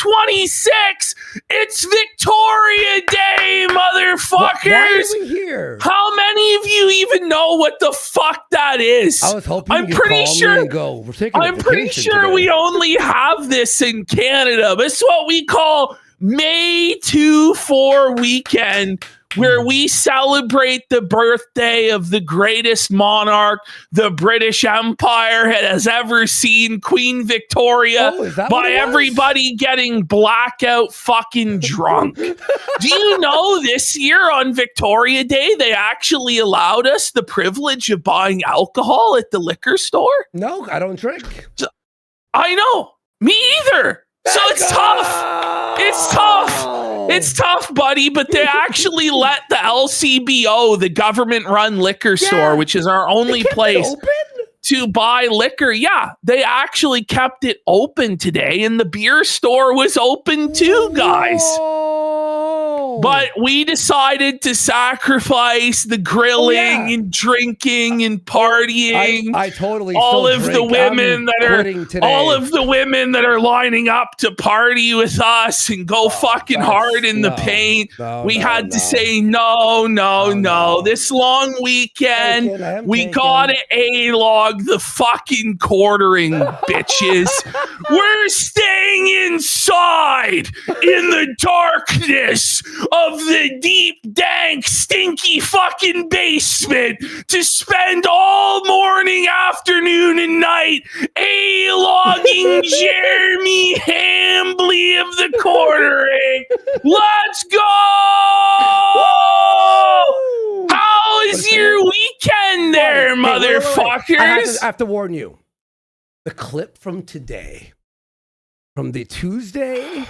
2026. It's Victoria Day, motherfuckers. Why are we here? How many of you even know what the fuck that is? I was hoping I'm pretty sure we only have this in Canada. It's what we call May 2-4 weekend, where we celebrate the birthday of the greatest monarch the British Empire has ever seen, Queen Victoria, by everybody getting blackout fucking drunk. Do you know this year on Victoria Day, they actually allowed us the privilege of buying alcohol at the liquor store? No, I don't drink. I know. Me either. So it's tough. It's tough. It's tough, buddy, but they actually let the LCBO, the government-run liquor store, which is our only place to buy liquor. Yeah, they actually kept it open today, and the beer store was open too, guys. But we decided to sacrifice the grilling and drinking and partying. I totally all of drink. the women that are lining up to party with us and go fucking hard in the paint. We had to say no. This long weekend, we gotta A-log the fucking quartering, bitches. We're staying inside in the darkness of the deep, dank, stinky fucking basement to spend all morning, afternoon, and night A-logging Jeremy Hambly of the quartering. Let's go! How is your weekend there, motherfuckers? I have to warn you. The clip from today, from the Tuesday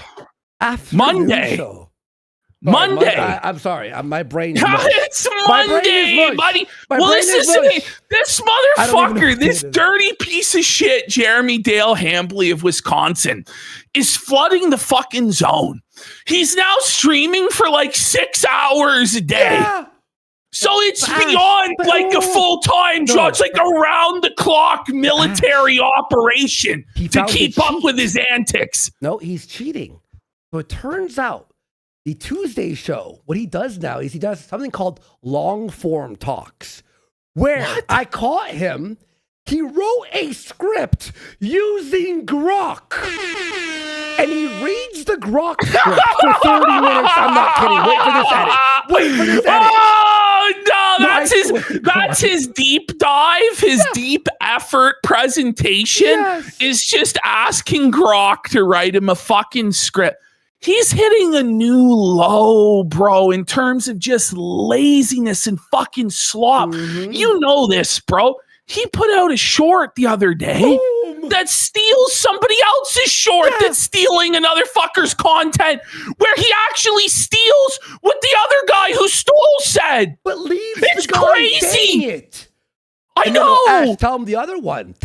afternoon show. Monday. I'm sorry. My brain. It's Monday, buddy. Well, this motherfucker, this dirty piece of shit, Jeremy Dale Hambly of Wisconsin, is flooding the fucking zone. He's now streaming for like 6 hours a day. Yeah. So it's beyond like a full-time job. It's like around-the-clock military operation to keep up with his antics. No, he's cheating. So it turns out the Tuesday show, what he does now is he does something called long-form talks, where I caught him. He wrote a script using Grok. And he reads the Grok script for 30 minutes. I'm not kidding. Wait for this edit. Oh, no, that's his deep dive, his deep effort presentation is just asking Grok to write him a fucking script. He's hitting a new low, bro, in terms of just laziness and fucking slop. Mm-hmm. You know this, bro. He put out a short the other day that steals somebody else's short that's stealing another fucker's content, where he actually steals what the other guy who stole said. But leave it's the guy crazy. It. I know. Tell him the other one.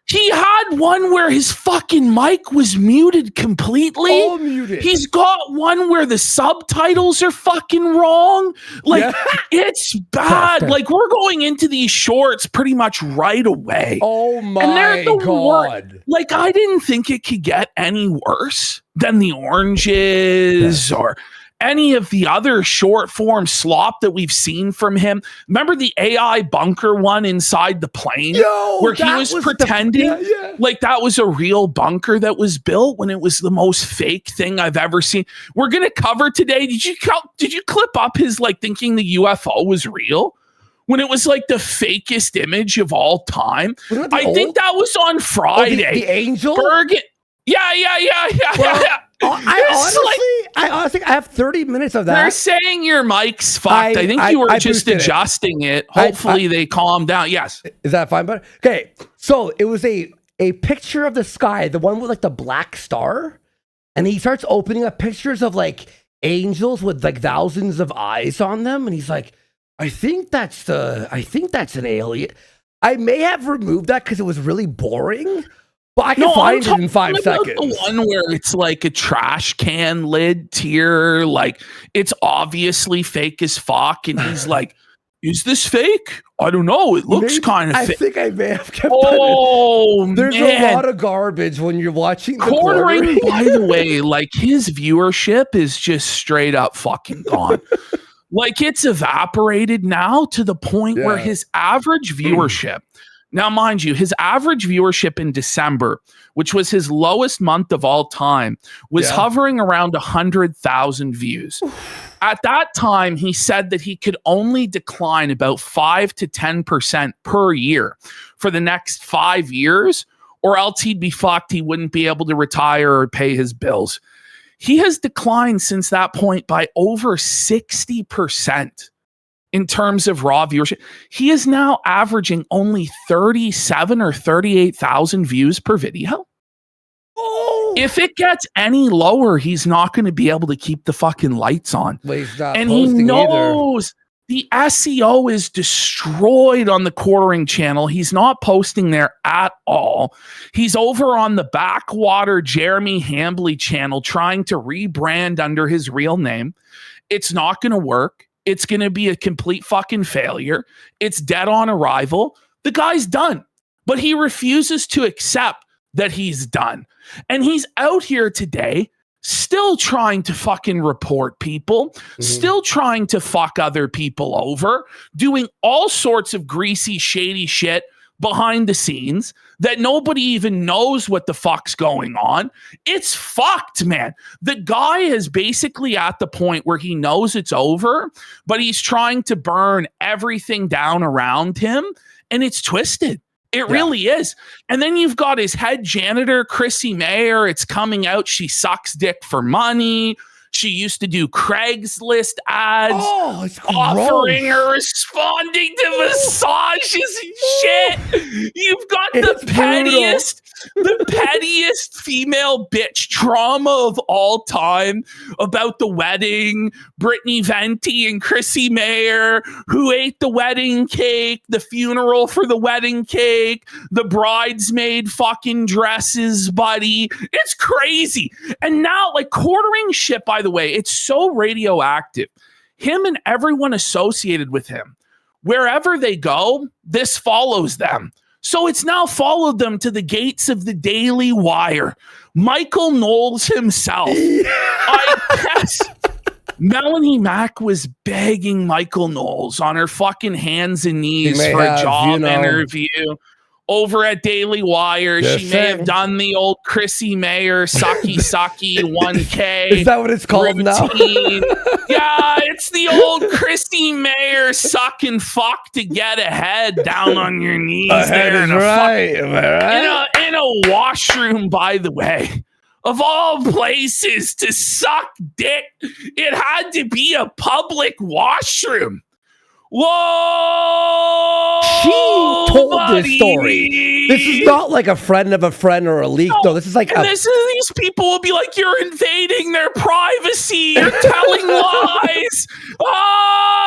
He had one where his fucking mic was muted completely. All muted. He's got one where the subtitles are fucking wrong. Like, it's bad. Like, we're going into these shorts pretty much right away. Oh my God. Like, I didn't think it could get any worse than the oranges or any of the other short form slop that we've seen from him. Remember the AI bunker one inside the plane where he was pretending like that was a real bunker that was built when it was the most fake thing I've ever seen. We're going to cover today. Did you clip up his like thinking the UFO was real? When it was like the fakest image of all time. I think that was on Friday. The angel? Yeah. I honestly have 30 minutes of that. They're saying your mic's fucked. I think you were just adjusting it. Hopefully they calm down. Yes. Is that fine, buddy? Okay. So it was a picture of the sky, the one with like the black star. And he starts opening up pictures of like angels with like thousands of eyes on them. And he's like, I think that's an alien. I may have removed that because it was really boring. But I can find it in 5 seconds. The one where it's like a trash can lid tier, like it's obviously fake as fuck, and he's like is this fake? I don't know. It looks kind of fake. I think I may have kept There's a lot of garbage when you're watching the quartering. By the way, like his viewership is just straight up fucking gone. Like it's evaporated now to the point where his average viewership, now mind you, his average viewership in December, which was his lowest month of all time, was hovering around 100,000 views. At that time, he said that he could only decline about 5 to 10% per year for the next 5 years, or else he'd be fucked. He wouldn't be able to retire or pay his bills. He has declined since that point by over 60% in terms of raw viewership. He is now averaging only 37 or 38,000 views per video. Oh. If it gets any lower, he's not going to be able to keep the fucking lights on. Well, he's not and he knows the SEO is destroyed on the quartering channel. He's not posting there at all. He's over on the Backwater Jeremy Hambly channel trying to rebrand under his real name. It's not going to work. It's going to be a complete fucking failure. It's dead on arrival. The guy's done, but he refuses to accept that he's done. And he's out here today still trying to fucking report people, still trying to fuck other people over, doing all sorts of greasy, shady shit behind the scenes that nobody even knows what the fuck's going on. It's fucked, man. The guy is basically at the point where he knows it's over, but he's trying to burn everything down around him, and it's twisted. It really is. And then you've got his head janitor, Chrissy Mayer. It's coming out. She sucks dick for money. She used to do Craigslist ads, offering her responding to massages and shit. You've got the pettiest female bitch drama of all time about the wedding. Brittany Venti and Chrissy Mayer, who ate the wedding cake, the funeral for the wedding cake, the bridesmaid fucking dresses, buddy. It's crazy. And now, like, quartering shit, by the way, it's so radioactive. Him and everyone associated with him, wherever they go, this follows them. So it's now followed them to the gates of the Daily Wire. Michael Knowles himself. I guess Melonie Macs was begging Michael Knowles on her fucking hands and knees for a job interview over at Daily Wire. She may have done the old Chrissy Mayer sucky 1K. Is that what it's called routine. Now? Yeah, it's the old Chrissy Mayer suck and fuck to get ahead down on your knees. There in a washroom, by the way. Of all places to suck dick, it had to be a public washroom. Whoa! She told this story. This is not like a friend of a friend or a leak. No, this is like these people will be like, you're invading their privacy. You're telling lies.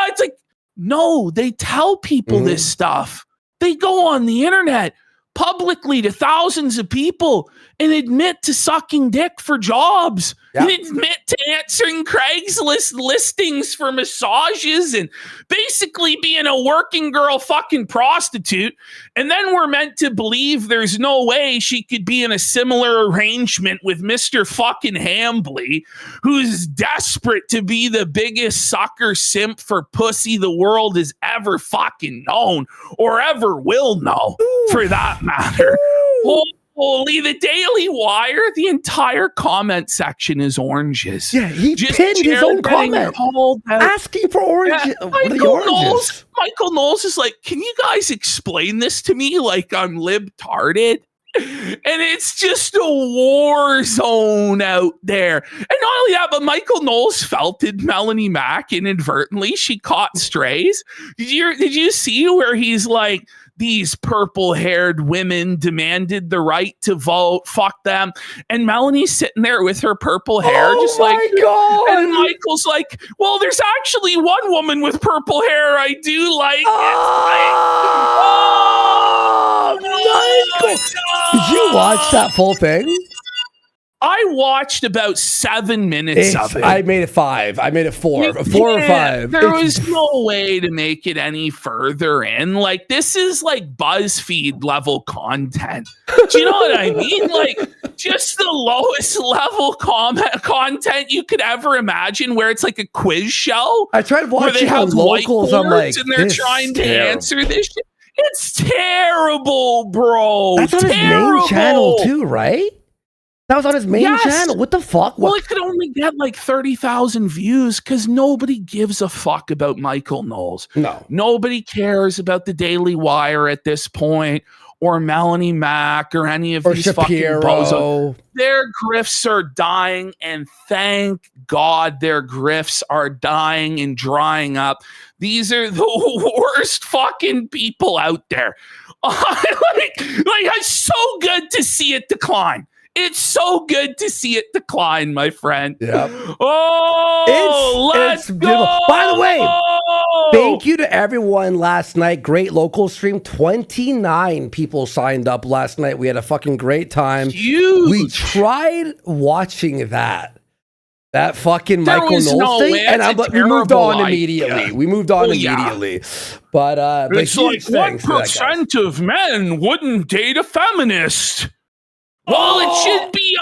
It's like, no, they tell people this stuff. They go on the internet publicly to thousands of people and admit to sucking dick for jobs. And admit to answering Craigslist listings for massages and basically being a working girl fucking prostitute. And then we're meant to believe there's no way she could be in a similar arrangement with Mr. fucking Hambly, who's desperate to be the biggest sucker simp for pussy the world has ever fucking known or ever will know, for that matter. Holy, the Daily Wire, the entire comment section is oranges. Yeah, he pinned his own comment asking for oranges. Michael Knowles is like, can you guys explain this to me like I'm libtarded? And it's just a war zone out there. And not only that, but Michael Knowles felted Melonie Macs inadvertently. She caught strays. Did you see where he's like, these purple-haired women demanded the right to vote. Fuck them. And Melonie's sitting there with her purple hair, God. And Michael's like, well, there's actually one woman with purple hair I do like. Michael. Did you watch that full thing? I watched about 7 minutes of it. I made it 5. I made it 4. 4 or 5. There was no way to make it any further in. Like, this is like BuzzFeed level content. Do you know what I mean? Like, just the lowest level content you could ever imagine, where it's like a quiz show. I tried watching on Locals. I'm like, and they're trying to answer this shit. It's terrible, bro. That's on his main channel too, right? That was on his main channel. What the fuck? Well, it could only get like 30,000 views because nobody gives a fuck about Michael Knowles. No. Nobody cares about the Daily Wire at this point, or Melonie Macs, or any of these Shapiro. fucking bozos. Their grifts are dying, and thank God their grifts are dying and drying up. These are the worst fucking people out there. Like, it's so good to see it decline. It's so good to see it decline, my friend. Yeah. Oh, let's go. Beautiful. By the way, thank you to everyone last night. Great local stream. 29 people signed up last night. We had a fucking great time. Huge. We tried watching that fucking Michael Knowles thing, and we moved on immediately. We moved on immediately. But it's like, what percent of men wouldn't date a feminist? Well, it should be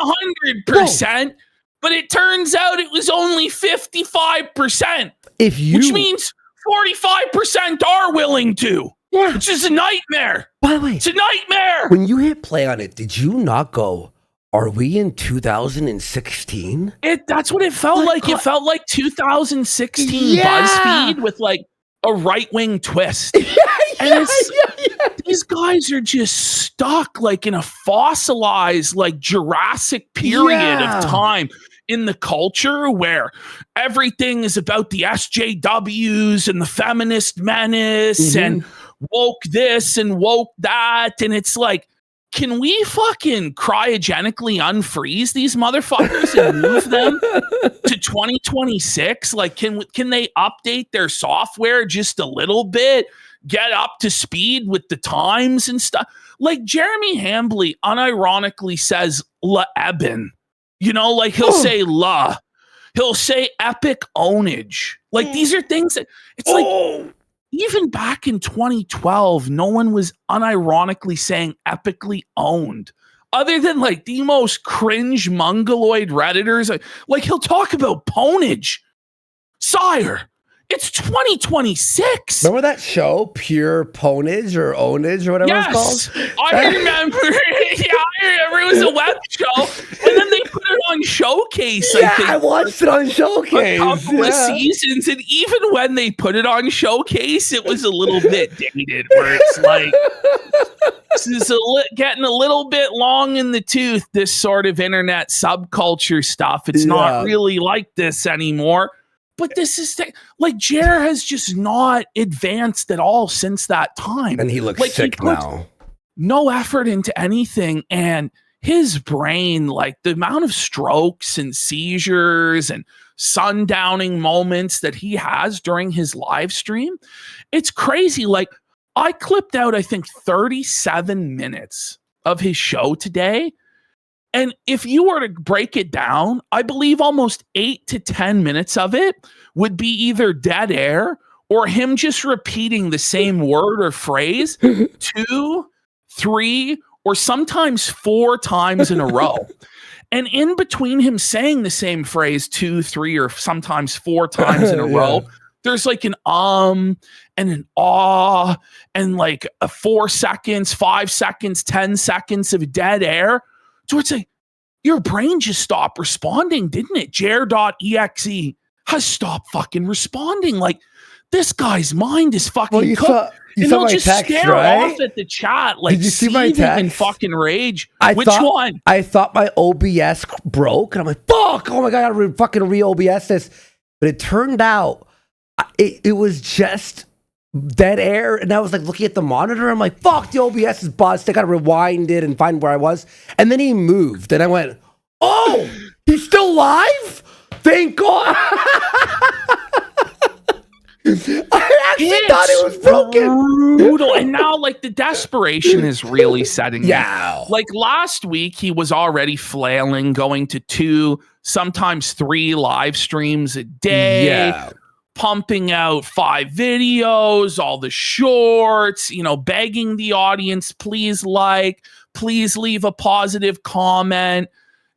100%, but it turns out it was only 55%. Which means 45% are willing to. Yeah. Which is a nightmare. By the way, it's a nightmare. When you hit play on it, did you not go, are we in 2016? That's what it felt like. It felt like 2016 BuzzFeed with like a right-wing twist. These guys are just stuck like in a fossilized, like Jurassic period of time in the culture where everything is about the SJWs and the feminist menace and woke this and woke that. And it's like, can we fucking cryogenically unfreeze these motherfuckers and move them to 2026? Like, can they update their software just a little bit? Get up to speed with the times and stuff. Like, Jeremy Hambley unironically says La Eben. You know, like he'll say La. He'll say epic ownage. Like, these are things that it's like, even back in 2012, no one was unironically saying epically owned. Other than like the most cringe mongoloid Redditors. Like he'll talk about ponage. Sire, it's 2026. Remember that show, Pure Ponage or Ownage or whatever it's called? I remember. I remember. It was a web show, and then they put it on Showcase. Yeah, I watched it on Showcase. A couple of seasons, and even when they put it on Showcase, it was a little bit dated, where it's like this is getting a little bit long in the tooth. This sort of internet subculture stuff. It's not really like this anymore. But this is like Jer has just not advanced at all since that time. And he looks like sick now. No effort into anything. And his brain, like the amount of strokes and seizures and sundowning moments that he has during his live stream, it's crazy. Like, I clipped out, I think, 37 minutes of his show today. And if you were to break it down, I believe almost 8 to 10 minutes of it would be either dead air or him just repeating the same word or phrase 2, 3, or sometimes 4 times in a row. And in between him saying the same phrase 2, 3, or sometimes 4 times in a row, there's like an and an and like a 4 seconds, 5 seconds, 10 seconds of dead air. So it's like, your brain just stopped responding, didn't it? Jer.exe has stopped fucking responding. Like, this guy's mind is fucking cooked. And he'll just stare off at the chat like, did you see my text? In fucking rage. Which one? I thought my OBS broke, and I'm like, fuck, oh my God, I gotta fucking re-OBS this. But it turned out it was just dead air, and I was like looking at the monitor. I'm like, fuck, the OBS is buzzed. I gotta rewind it and find where I was. And then he moved, and I went, oh, he's still live? Thank God. I actually thought it was broken. Brutal. And now, like, the desperation is really setting in. Yeah. Like, last week, he was already flailing, going to 2, sometimes 3 live streams a day, pumping out 5 videos, all the shorts, begging the audience, please leave a positive comment.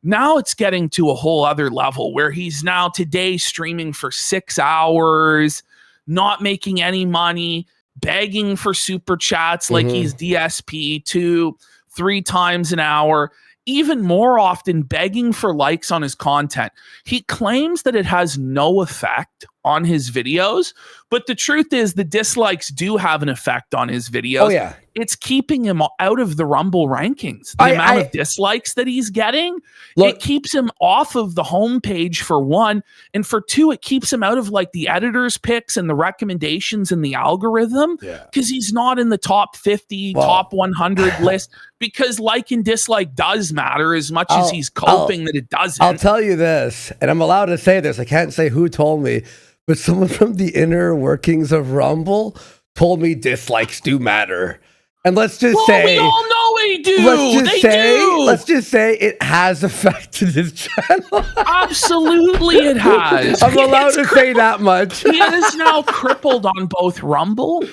Now it's getting to a whole other level where he's now today streaming for 6 hours, not making any money, begging for super chats like he's DSP 2-3 times an hour, even more often begging for likes on his content. He claims that it has no effect on his videos, but the truth is the dislikes do have an effect on his videos. Oh, yeah. It's keeping him out of the Rumble rankings. The amount of dislikes that he's getting, it keeps him off of the homepage for 1. And for 2, it keeps him out of like the editor's picks and the recommendations and the algorithm because he's not in the top 50, top 100 list because like and dislike does matter as much as he's coping that it doesn't. I'll tell you this, and I'm allowed to say this. I can't say who told me, but someone from the inner workings of Rumble told me dislikes do matter. And let's just say we all know they do. Let's just say it has affected his channel. Absolutely, it has. I'm allowed to say that much. He is now crippled on both Rumble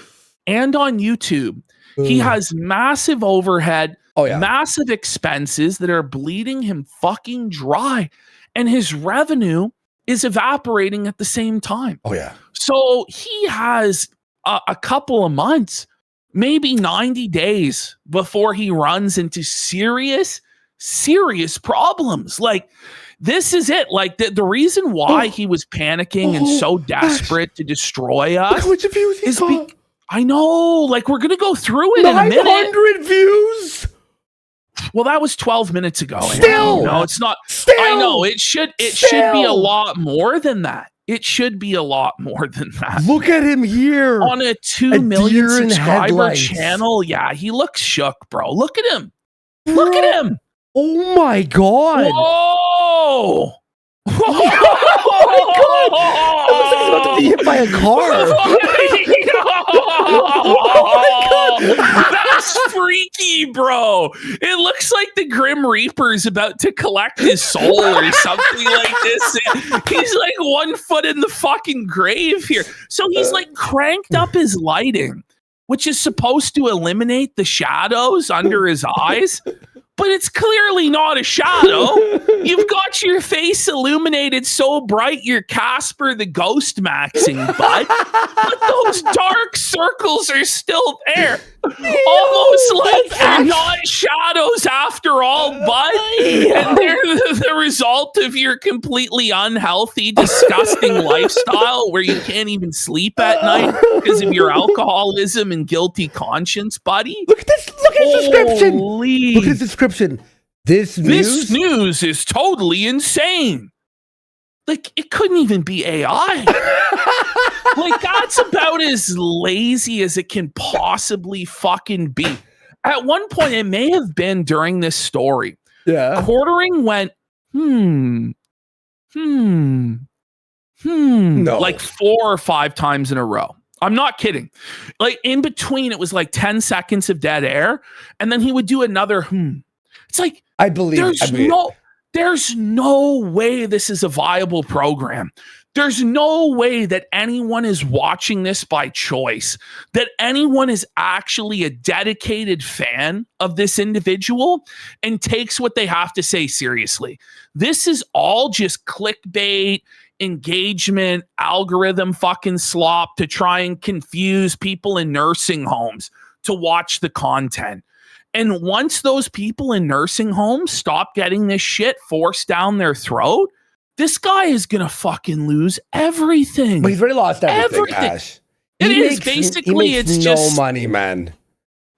and on YouTube. He has massive overhead, massive expenses that are bleeding him fucking dry, and his revenue is evaporating at the same time. Oh yeah. So he has a couple of months, maybe 90 days before he runs into serious problems. Like, this is it. Like, the reason why he was panicking and so desperate to destroy us is I know, like, we're going to go through it in a minute. 900 views? Well, that was 12 minutes ago. Still. No, it's not. Still. I know. It should be a lot more than that. It should be a lot more than that. Look at him here. On a 2 million subscriber channel. Yeah, he looks shook, bro. Look at him. Look at him. Oh my God. Whoa. Oh my God. It looks like he's about to be hit by a car. Oh my God. That's freaky, bro. It looks like the Grim Reaper is about to collect his soul or something like this. He's like 1 foot in the fucking grave here. So he's like cranked up his lighting, which is supposed to eliminate the shadows under his eyes. But it's clearly not a shadow. You've got your face illuminated so bright you're Casper the Ghost Maxing, bud. But those dark circles are still there. Almost like they're not shadows after all, bud. And they're the result of your completely unhealthy, disgusting lifestyle where you can't even sleep at night because of your alcoholism and guilty conscience, buddy. Look at this. Look at his description. Look at his description. This news is totally insane. Like, it couldn't even be AI. Like, that's about as lazy as it can possibly fucking be. At one point, it may have been during this story. Yeah. Quartering went, no. Like 4 or 5 times in a row. I'm not kidding. Like, in between, it was like 10 seconds of dead air, and then he would do another It's like, I believe there's no way this is a viable program. There's no way that anyone is watching this by choice, that anyone is actually a dedicated fan of this individual and takes what they have to say seriously. This is all just clickbait, engagement, algorithm fucking slop to try and confuse people in nursing homes to watch the content. And once those people in nursing homes stop getting this shit forced down their throat, this guy is going to fucking lose everything. But he's already lost everything, Ash. He makes no money, man.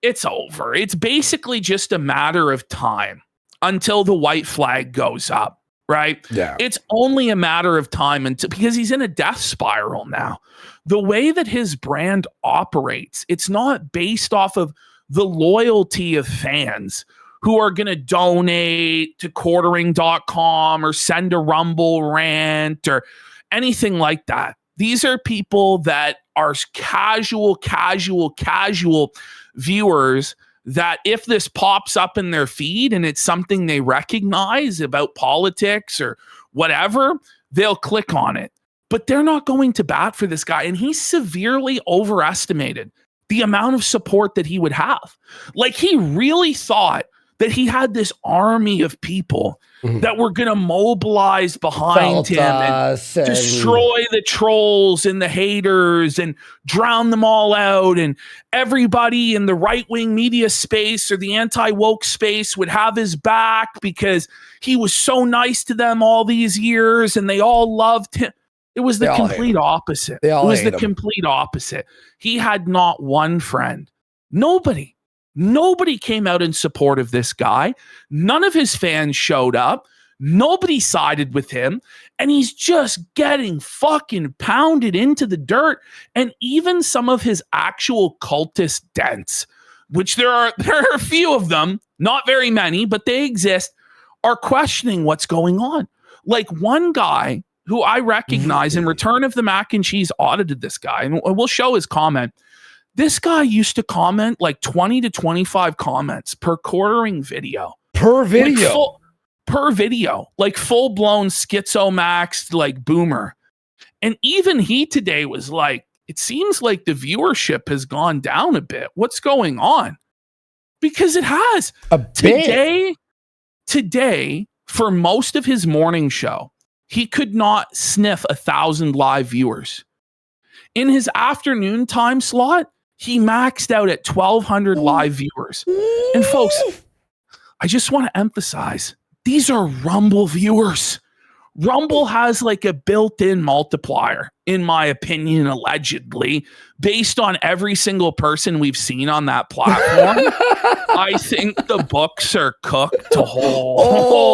It's over. It's basically just a matter of time until the white flag goes up, right? Yeah. It's only a matter of time because he's in a death spiral now. The way that his brand operates, it's not based off of the loyalty of fans who are going to donate to quartering.com or send a Rumble rant or anything like that. These are people that are casual viewers that if this pops up in their feed and it's something they recognize about politics or whatever, they'll click on it. But they're not going to bat for this guy. And he severely overestimated the amount of support that he would have. Like, he really thought that he had this army of people that were going to mobilize behind him and destroy the trolls and the haters and drown them all out. And everybody in the right-wing media space or the anti-woke space would have his back because he was so nice to them all these years and they all loved him. It was the complete opposite. It was the complete opposite. He had not one friend. Nobody came out in support of this guy. None of his fans showed up. Nobody sided with him. And he's just getting fucking pounded into the dirt. And even some of his actual cultist dents, which there are a few of them, not very many, but they exist, are questioning what's going on. Like one guy who I recognize in Return of the Mac and Cheese audited this guy, and we'll show his comment. This guy used to comment like 20 to 25 comments per quartering video. Per video? Like full-blown schizo-maxed, like boomer. And even he today was like, it seems like the viewership has gone down a bit. What's going on? Because it has. Today, for most of his morning show, he could not sniff 1,000 live viewers. In his afternoon time slot, he maxed out at 1,200 live viewers. And folks, I just want to emphasize, these are Rumble viewers. Rumble has like a built-in multiplier, in my opinion, allegedly, based on every single person we've seen on that platform. I think the books are cooked to holy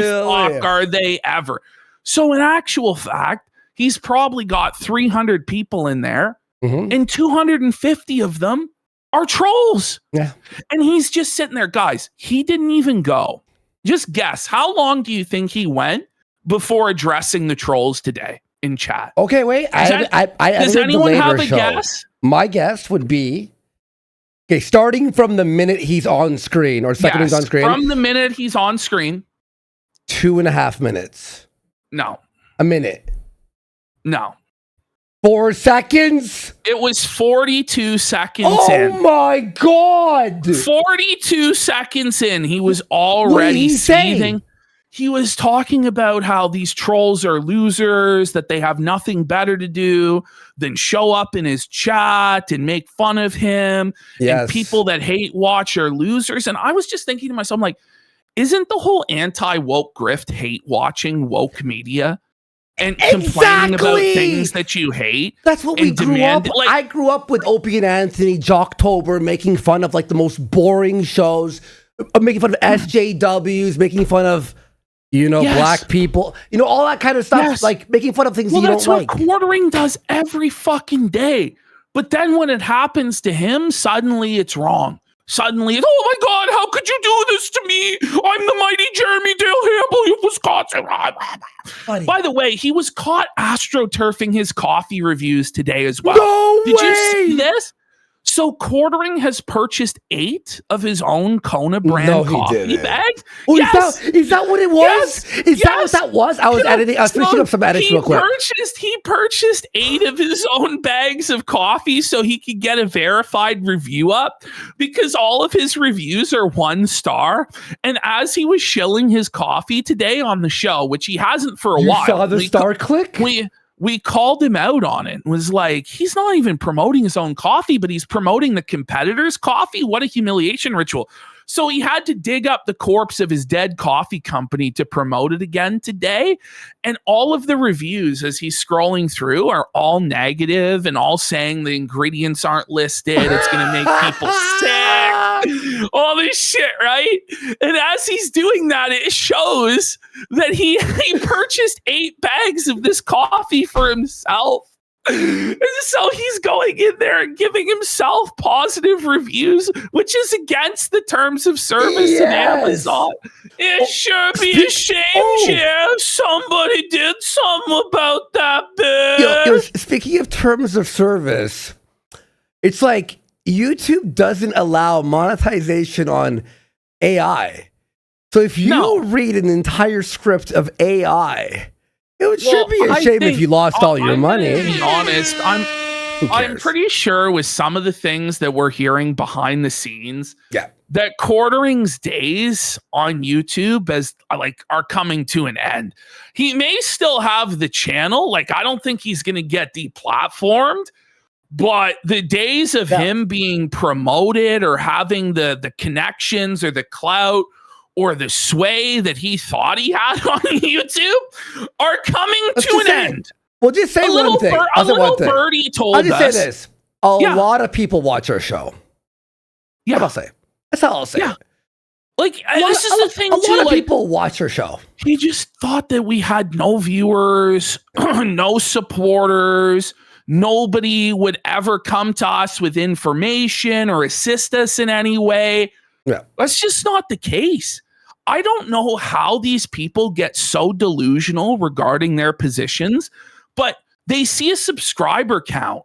fuck are they ever. So in actual fact, he's probably got 300 people in there, and 250 of them are trolls. Yeah. And he's just sitting there. Guys, he didn't even go. Just guess, how long do you think he went before addressing the trolls today in chat? Okay, wait. Does anyone have a guess? My guess would be, okay, starting from the minute he's on screen, or second he's on screen. From the minute he's on screen. 2.5 minutes. No. A minute. No. 4 seconds? It was 42 seconds in. Oh my God. 42 seconds in, he was already seething. He was talking about how these trolls are losers, that they have nothing better to do than show up in his chat and make fun of him. Yes. And people that hate watch are losers. And I was just thinking to myself, like, isn't the whole anti-woke grift hate watching woke media? And complaining about things that you hate. That's what we grew up. Like, I grew up with Opie and Anthony, Jocktober, making fun of like the most boring shows, making fun of SJWs, making fun of, black people, all that kind of stuff, like making fun of things you don't like. Well, that's what quartering does every fucking day. But then when it happens to him, suddenly it's wrong. Suddenly, oh my God, how could you do this to me? I'm the mighty Jeremy Dale Hamble of Wisconsin. Buddy. By the way, he was caught astroturfing his coffee reviews today as well. No way! Did you see this? So Quartering has purchased 8 of his own Kona brand coffee bags. Oh, yes. Is that what it was? Yes. Is that what that was? I was editing. I was finishing up some edits real quick. He purchased 8 of his own bags of coffee so he could get a verified review up, because all of his reviews are 1 star. And as he was shilling his coffee today on the show, which he hasn't for a while. You saw the star click? We called him out on it. It was like, he's not even promoting his own coffee, but he's promoting the competitor's coffee. What a humiliation ritual. So he had to dig up the corpse of his dead coffee company to promote it again today. And all of the reviews as he's scrolling through are all negative and all saying the ingredients aren't listed. It's going to make people sick. All this shit, right? And as he's doing that, it shows that he purchased 8 bags of this coffee for himself. And so he's going in there and giving himself positive reviews, which is against the terms of service in Amazon. It sure be a shame, Jeff. Somebody did something about that bit. Speaking of terms of service, it's like YouTube doesn't allow monetization on AI. So if you read an entire script of AI, it should be a shame if you lost all your money. To be honest, I'm pretty sure with some of the things that we're hearing behind the scenes, that Quartering's days on YouTube are coming to an end. He may still have the channel. Like, I don't think he's going to get deplatformed, but the days of him being promoted or having the connections or the clout or the sway that he thought he had on YouTube are coming to an end. Well, just say one thing. A little birdie told us. I'll just say this. A lot of people watch our show. Yeah. What I'll say. That's all I'll say. Yeah. Like, this is the thing, too. A lot of people watch our show. He just thought that we had no viewers, no supporters. Nobody would ever come to us with information or assist us in any way. Yeah. That's just not the case. I don't know how these people get so delusional regarding their positions, but they see a subscriber count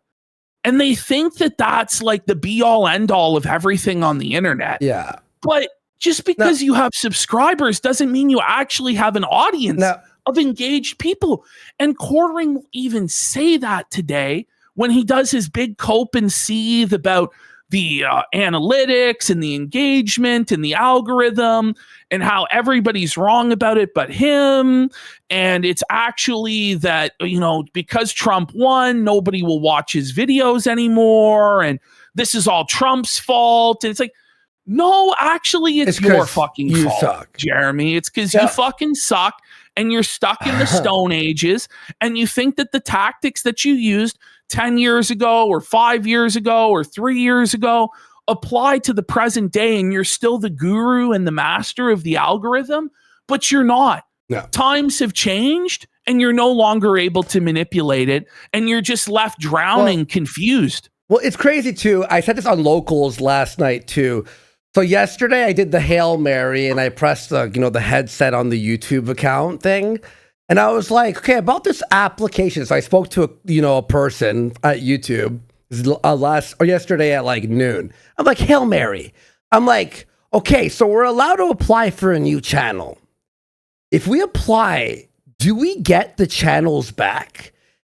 and they think that that's like the be all end all of everything on the internet. Yeah. But just because you have subscribers doesn't mean you actually have an audience of engaged people. And Quartering will even say that today when he does his big cope and seethe about the analytics and the engagement and the algorithm and how everybody's wrong about it but him. And it's actually that, because Trump won, nobody will watch his videos anymore. And this is all Trump's fault. And it's like, no, actually, it's your fucking fault, suck. Jeremy. It's because you fucking suck and you're stuck in the Stone Ages and you think that the tactics that you used 10 years ago or 5 years ago or 3 years ago apply to the present day and you're still the guru and the master of the algorithm, but you're not. No. Times have changed and you're no longer able to manipulate it and you're just left drowning, confused. Well, it's crazy too. I said this on Locals last night too. So yesterday I did the Hail Mary and I pressed the headset on the YouTube account thing. And I was like, okay, about this application. So I spoke to a person at YouTube yesterday at like noon. I'm like, Hail Mary. I'm like, okay, so we're allowed to apply for a new channel. If we apply, do we get the channels back?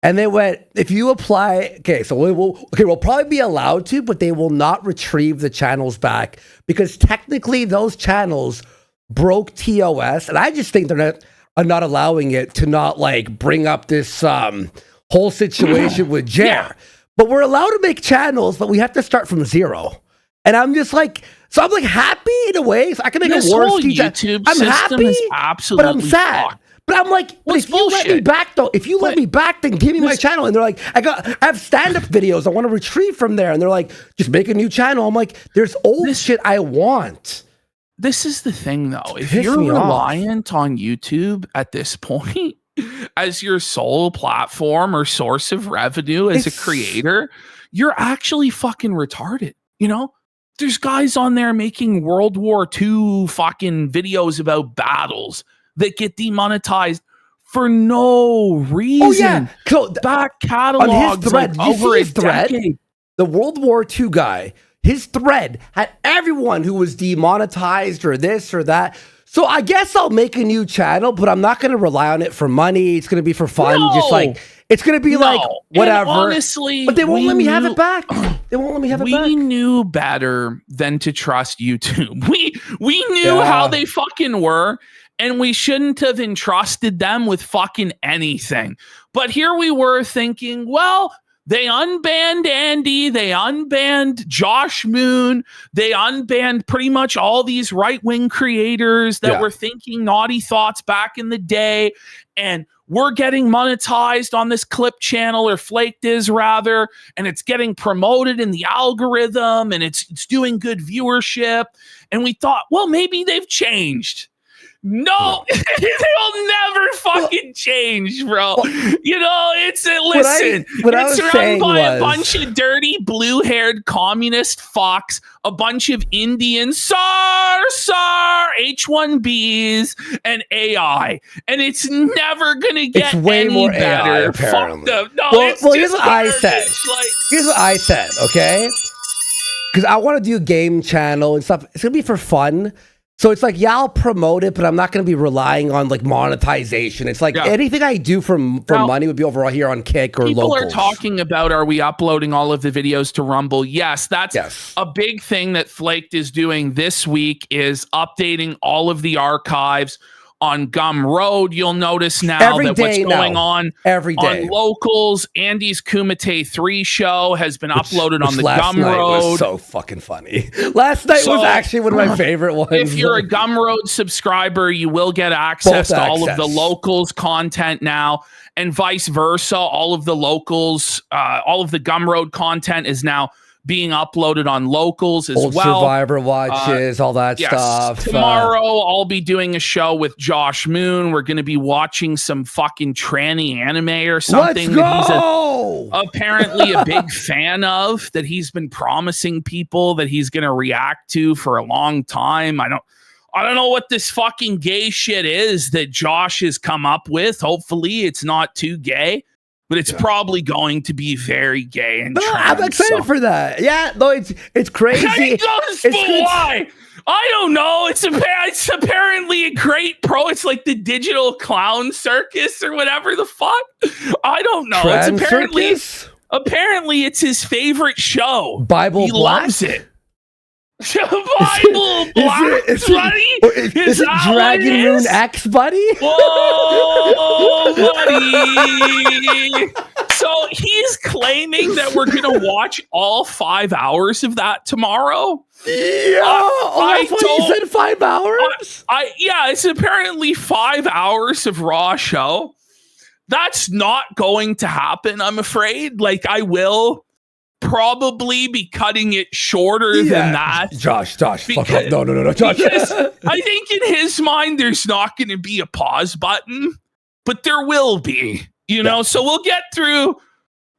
And they went, if you apply, so we'll probably be allowed to, but they will not retrieve the channels back because technically those channels broke TOS. And I just think they're not allowing it to not like bring up this whole situation with Jer. Yeah. But we're allowed to make channels, but we have to start from zero. And I'm just like, so I'm like happy in a way. So I can make a worse YouTube I'm happy, but I'm sad. Fucked. But I'm like, if you let me back though, let me back, then give me my channel. And they're like, I have stand-up videos I want to retrieve from there. And they're like, just make a new channel. I'm like, there's old shit I want. This is the thing though. If you're reliant on YouTube at this point as your sole platform or source of revenue as a creator, you're actually fucking retarded. There's guys on there making World War II fucking videos about battles that get demonetized for no reason. Oh yeah, so back catalog on his thread, over a decade. The World War II guy, his thread had everyone who was demonetized or this or that. So I guess I'll make a new channel, but I'm not going to rely on it for money. It's going to be for fun. Just like it's going to be like whatever. And honestly, but they won't let me have it back. They won't let me have it back. We knew better than to trust YouTube. We knew how they fucking were. And we shouldn't have entrusted them with fucking anything. But here we were thinking, well, they unbanned Andy. They unbanned Josh Moon. They unbanned pretty much all these right-wing creators that were thinking naughty thoughts back in the day. And we're getting monetized on this clip channel, or Flaked is rather, and it's getting promoted in the algorithm and it's doing good viewership. And we thought, well, maybe they've changed. No, they'll never fucking change, bro. You know, it's run by a bunch of dirty blue-haired communist fucks, a bunch of Indian H1Bs, and AI, and it's never gonna get way any more better. AI, apparently. Fuck them. No, well, here's what I said. Here's what I said. Okay, because I want to do a game channel and stuff. It's gonna be for fun. So it's like, I'll promote it, but I'm not going to be relying on like monetization. It's like anything I do for money would be over here on Kick or Locals. People are talking about, are we uploading all of the videos to Rumble? Yes, that's a big thing that Flaked is doing this week, is updating all of the archives on Gumroad. You'll notice now that what's going on every day on Locals. Andy's Kumite 3 show has been uploaded on the Gumroad. Was so fucking funny. Last night was actually one of my favorite ones. If you're a Gumroad subscriber, you will get access to all of the Locals content now, and vice versa. All of the Locals, all of the Gumroad content is now being uploaded on Locals as well. Survivor watches, all that stuff. Tomorrow, I'll be doing a show with Josh Moon. We're going to be watching some fucking tranny anime or something. Let's go! That he's apparently a big fan of, that he's been promising people that he's going to react to for a long time. I don't know what this fucking gay shit is that Josh has come up with. Hopefully, it's not too gay. But it's probably going to be very gay and trans. I'm excited for that. Yeah, no, it's crazy. Why? I don't know. It's apparently a great It's like the digital clown circus or whatever the fuck. I don't know. Trans it's apparently it's his favorite show. Bible he Black? Loves it. Bible Black, buddy? Is it Dragon Moon X, buddy? Whoa, buddy. So he's claiming that we're going to watch all 5 hours of that tomorrow. Yeah. That's why you said 5 hours? It's apparently 5 hours of Raw show. That's not going to happen, I'm afraid. Like, I will probably be cutting it shorter than that. Josh, fuck up. No, Josh. I think in his mind, there's not going to be a pause button, but there will be, you know? So we'll get through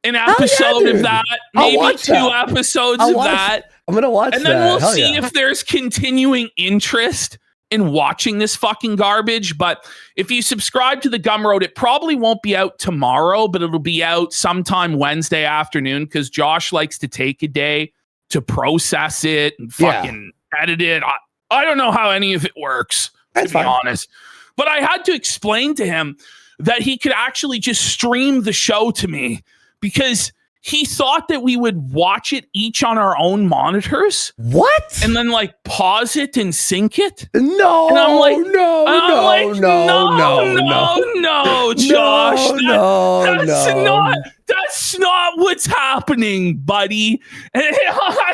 an episode of that, maybe 2 episodes of that. I'm going to watch that. And then we'll see if there's continuing interest in watching this fucking garbage. But if you subscribe to the Gumroad, it probably won't be out tomorrow, but it'll be out sometime Wednesday afternoon, because Josh likes to take a day to process it and fucking edit it. I don't know how any of it works, to be honest. But I had to explain to him that he could actually just stream the show to me, because he thought that we would watch it each on our own monitors. What? And then like pause it and sync it. No. And I'm like, no, Josh. That's not what's happening, buddy.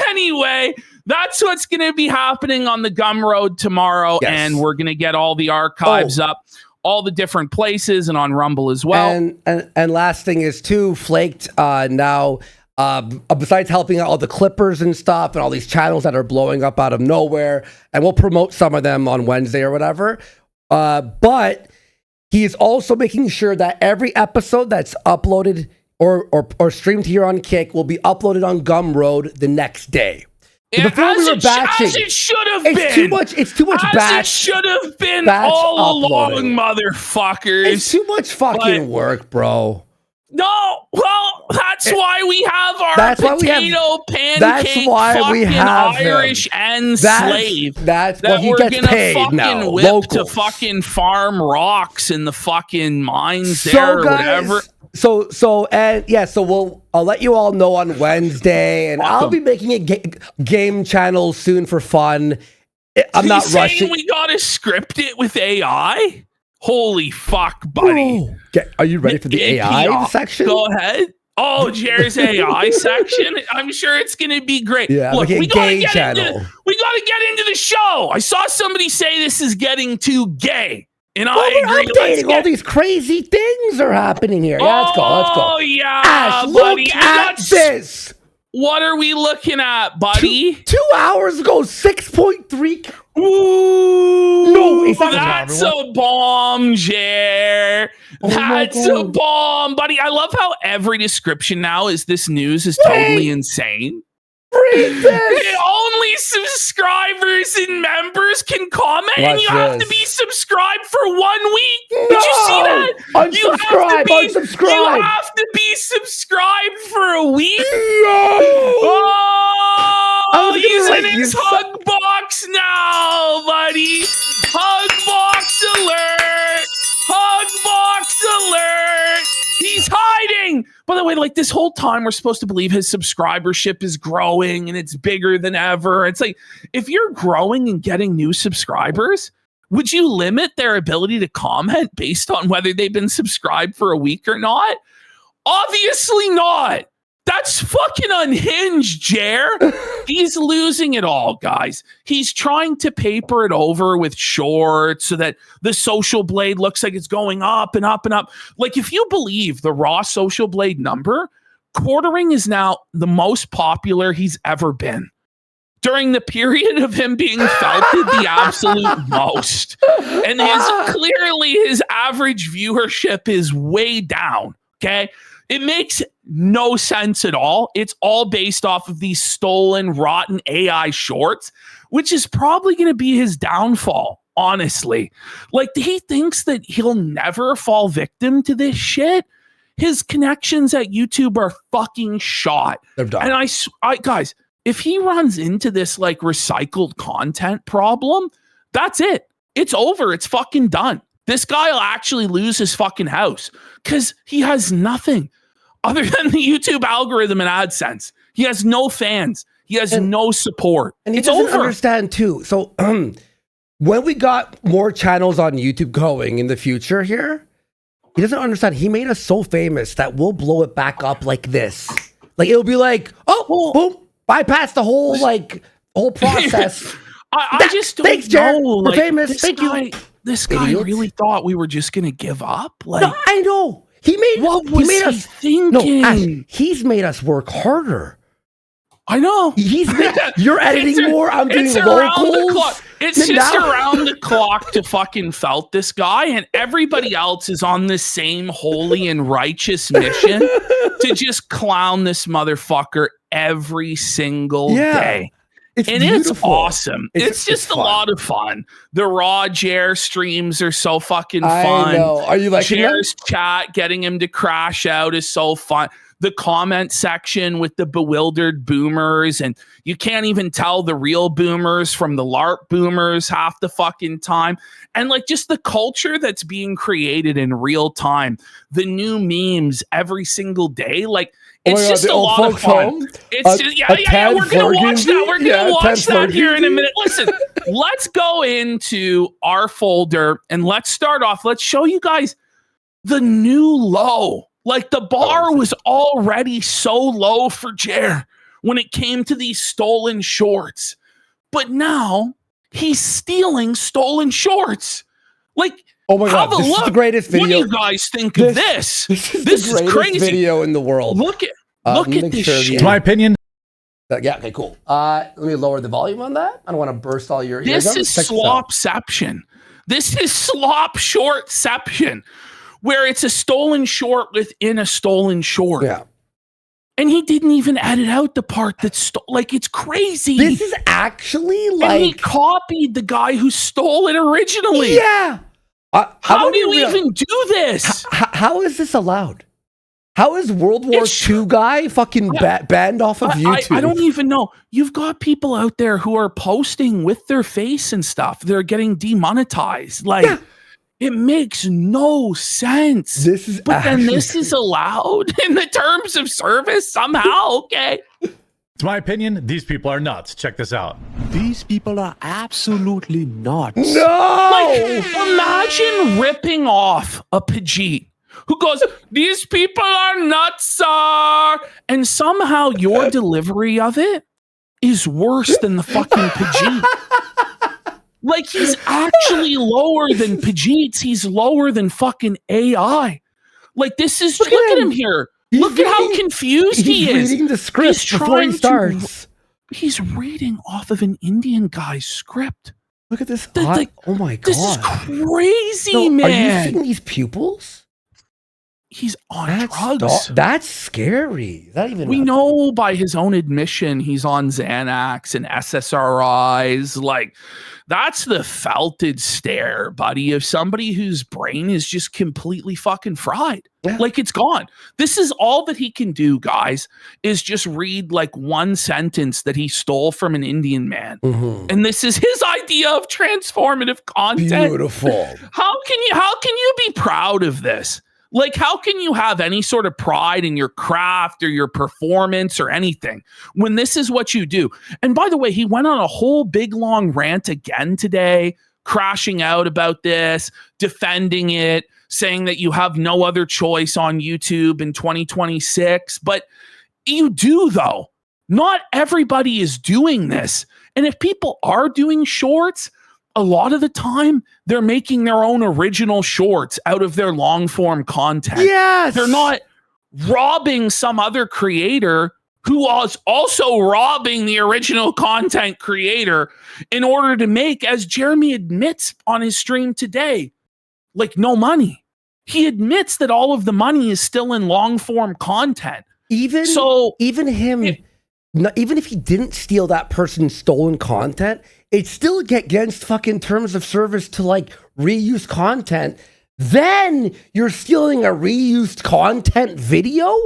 Anyway, that's what's going to be happening on the Gumroad tomorrow. Yes. And we're going to get all the archives up, all the different places, and on Rumble as well. And last thing is too, Flaked now, besides helping out all the Clippers and stuff and all these channels that are blowing up out of nowhere, and we'll promote some of them on Wednesday or whatever, but he is also making sure that every episode that's uploaded or streamed here on Kick will be uploaded on Gumroad the next day. Before we were batching, as it should have been. It's too much batch. It should have been all along, motherfuckers. It's too much fucking work, bro. No, well, that's why we have our potato pancake fucking Irish and slave. That's that we're gonna fucking whip Locals. To fucking farm rocks in the fucking mines there or whatever. So I'll let you all know on Wednesday, and I'll be making a game channel soon for fun. I'm not rushing. We gotta script it with AI. Holy fuck, buddy! Are you ready for the AI section? Go ahead. Oh, Jared's AI section. I'm sure it's gonna be great. Yeah, look, we gotta get into the show. I saw somebody say this is getting too gay. And I agree. Updating all these crazy things are happening here. Yeah, let's go. Oh yeah, Ash, buddy, look at this. What are we looking at, buddy? 2 hours ago, 6.3 Ooh, No, it's not. That's a bomb, Jer. That's a bomb, buddy. I love how every description now is this news is totally insane. Read this. Only subscribers and members can comment, and you have to be subscribed for 1 week. No! Did you see that? Unsubscribe. You have to be subscribed for a week. No! Oh, he's in his hug box now, buddy. Hug box alert. Hug box alert. He's hiding. By the way, like this whole time, we're supposed to believe his subscribership is growing and it's bigger than ever. It's like, if you're growing and getting new subscribers, would you limit their ability to comment based on whether they've been subscribed for a week or not? Obviously not. That's fucking unhinged, Jer. He's losing it all, guys. He's trying to paper it over with shorts so that the social blade looks like it's going up and up and up. Like, if you believe the raw social blade number, quartering is now the most popular he's ever been. During the period of him being felted the absolute most. And clearly his average viewership is way down, okay? It makes no sense at all. It's all based off of these stolen, rotten AI shorts, which is probably going to be his downfall, honestly. Like, he thinks that he'll never fall victim to this shit. His connections at YouTube are fucking shot. They're done. And I guys, if he runs into this like recycled content problem, that's it. It's over. It's fucking done. This guy will actually lose his fucking house because he has nothing other than the YouTube algorithm and AdSense. He has no fans. He has no support. And he doesn't understand too. So when we got more channels on YouTube going in the future here, he doesn't understand. He made us so famous that we'll blow it back up like this. Like, it'll be like, oh, boom, bypass the whole process. I just don't know. We're famous. Thank you. This guy really thought we were just gonna give up. Like, no, I know. He made us thinking. No, Ash, he's made us work harder. I know. You're editing more. I'm doing locals. It's just around the clock to fucking felt this guy, and everybody else is on the same holy and righteous mission to just clown this motherfucker every single day. It's awesome. It's just a lot of fun. The raw Jer streams are so fucking fun. I know. Are you liking Jer's chat, getting him to crash out is so fun. The comment section with the bewildered boomers, and you can't even tell the real boomers from the LARP boomers half the fucking time. And like just the culture that's being created in real time, the new memes every single day, like it's just a lot of fun. It's just, we're gonna watch that. We're gonna watch that here in a minute. Listen, let's go into our folder and let's start off. Let's show you guys the new low. Like, the bar was already so low for Jer when it came to these stolen shorts. But now he's stealing stolen shorts. Like, oh my God, this is the greatest video. What do you guys think of this? This is crazy video in the world. Look at this shit. It's my opinion. Yeah, okay, cool. Let me lower the volume on that. I don't want to burst all your ears. This is slopception. This is slop shortception, where it's a stolen short within a stolen short. Yeah. And he didn't even edit out the part that's like, it's crazy. This is actually like... And he copied the guy who stole it originally. Yeah. How do you even do this? How is this allowed? How is World War II guy fucking banned off of YouTube? I don't even know. You've got people out there who are posting with their face and stuff. They're getting demonetized. Like... Yeah. It makes no sense. Then this is allowed in the terms of service somehow. Okay. It's my opinion. These people are nuts. Check this out. These people are absolutely nuts. No! Like, imagine ripping off a Pajit who goes, these people are nuts, sir. And somehow your delivery of it is worse than the fucking Pajit. Like, he's actually lower than Pajits. He's lower than fucking AI. Like, this is... Look at him here. Look at how confused he is. He's reading the script before he starts. He's reading off of an Indian guy's script. Look at this. Like, oh my God. This is crazy, man. Are you seeing these pupils? He's on drugs. That's scary. Is that even we know by his own admission he's on Xanax and SSRIs. Like, that's the felted stare, buddy, of somebody whose brain is just completely fucking fried. Yeah. Like, it's gone. This is all that he can do, guys, is just read like one sentence that he stole from an Indian man. Mm-hmm. And this is his idea of transformative content. Beautiful. How can you be proud of this? Like, how can you have any sort of pride in your craft or your performance or anything when this is what you do? And by the way, he went on a whole big long rant again today, crashing out about this, defending it, saying that you have no other choice on YouTube in 2026. But you do, though. Not everybody is doing this. And if people are doing shorts, a lot of the time, they're making their own original shorts out of their long form content. Yes. They're not robbing some other creator who was also robbing the original content creator in order to make, as Jeremy admits on his stream today, like, no money. He admits that all of the money is still in long form content. Even if he didn't steal that person's stolen content, it's still against fucking terms of service to like reuse content. Then you're stealing a reused content video?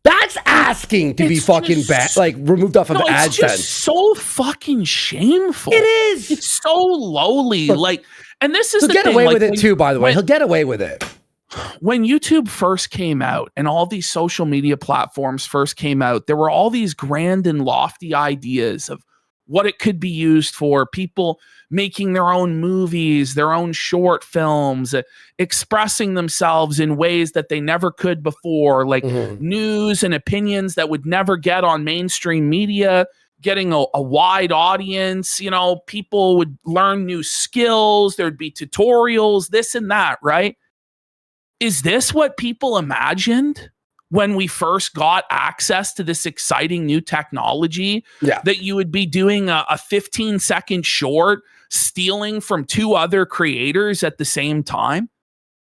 That's asking to be fucking bad, like removed off of AdSense. It's just so fucking shameful. It is. It's so lowly. Look, and this is he'll the get thing. away with it too, by the way. He'll get away with it. When YouTube first came out and all these social media platforms first came out, there were all these grand and lofty ideas of what it could be used for, people making their own movies, their own short films, expressing themselves in ways that they never could before, like news and opinions that would never get on mainstream media, getting a wide audience. You know, people would learn new skills, there'd be tutorials, this and that, right? Is this what people imagined when we first got access to this exciting new technology? Yeah. That you would be doing a 15-second short, stealing from two other creators at the same time?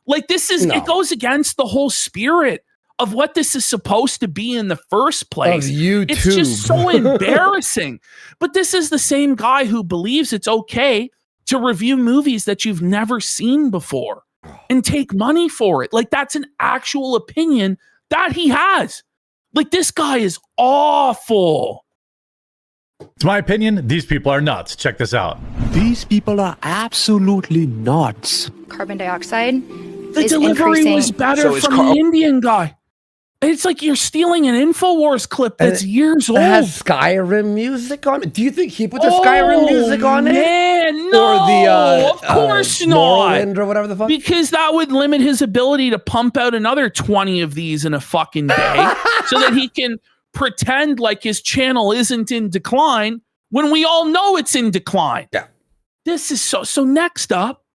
Like, it goes against the whole spirit of what this is supposed to be in the first place. It's just so embarrassing. But this is the same guy who believes it's okay to review movies that you've never seen before and take money for it. Like, that's an actual opinion that he has. Like, this guy is awful. It's my opinion, these people are nuts. Check this out. These people are absolutely nuts. Carbon dioxide the is delivery increasing. was better from the Indian guy. It's like you're stealing an InfoWars clip that's years old. It has Skyrim music on it. Do you think he put the Skyrim music on it? Man, no. Or the of course not. Morrowind or whatever the fuck? Because that would limit his ability to pump out another 20 of these in a fucking day so that he can pretend like his channel isn't in decline when we all know it's in decline. Yeah. This is so next up,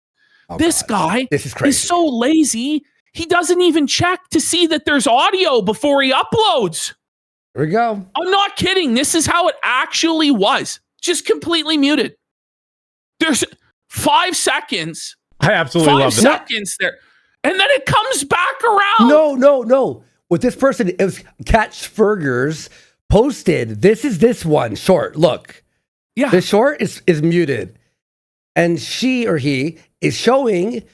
this guy this is crazy. Is so lazy. He doesn't even check to see that there's audio before he uploads. Here we go. I'm not kidding. This is how it actually was. Just completely muted. There's 5 seconds. I absolutely love it. 5 seconds there. And then it comes back around. No. With this person, it was Catchburgers posted. This is this one short. Look. Yeah. The short is muted. And she or he is showing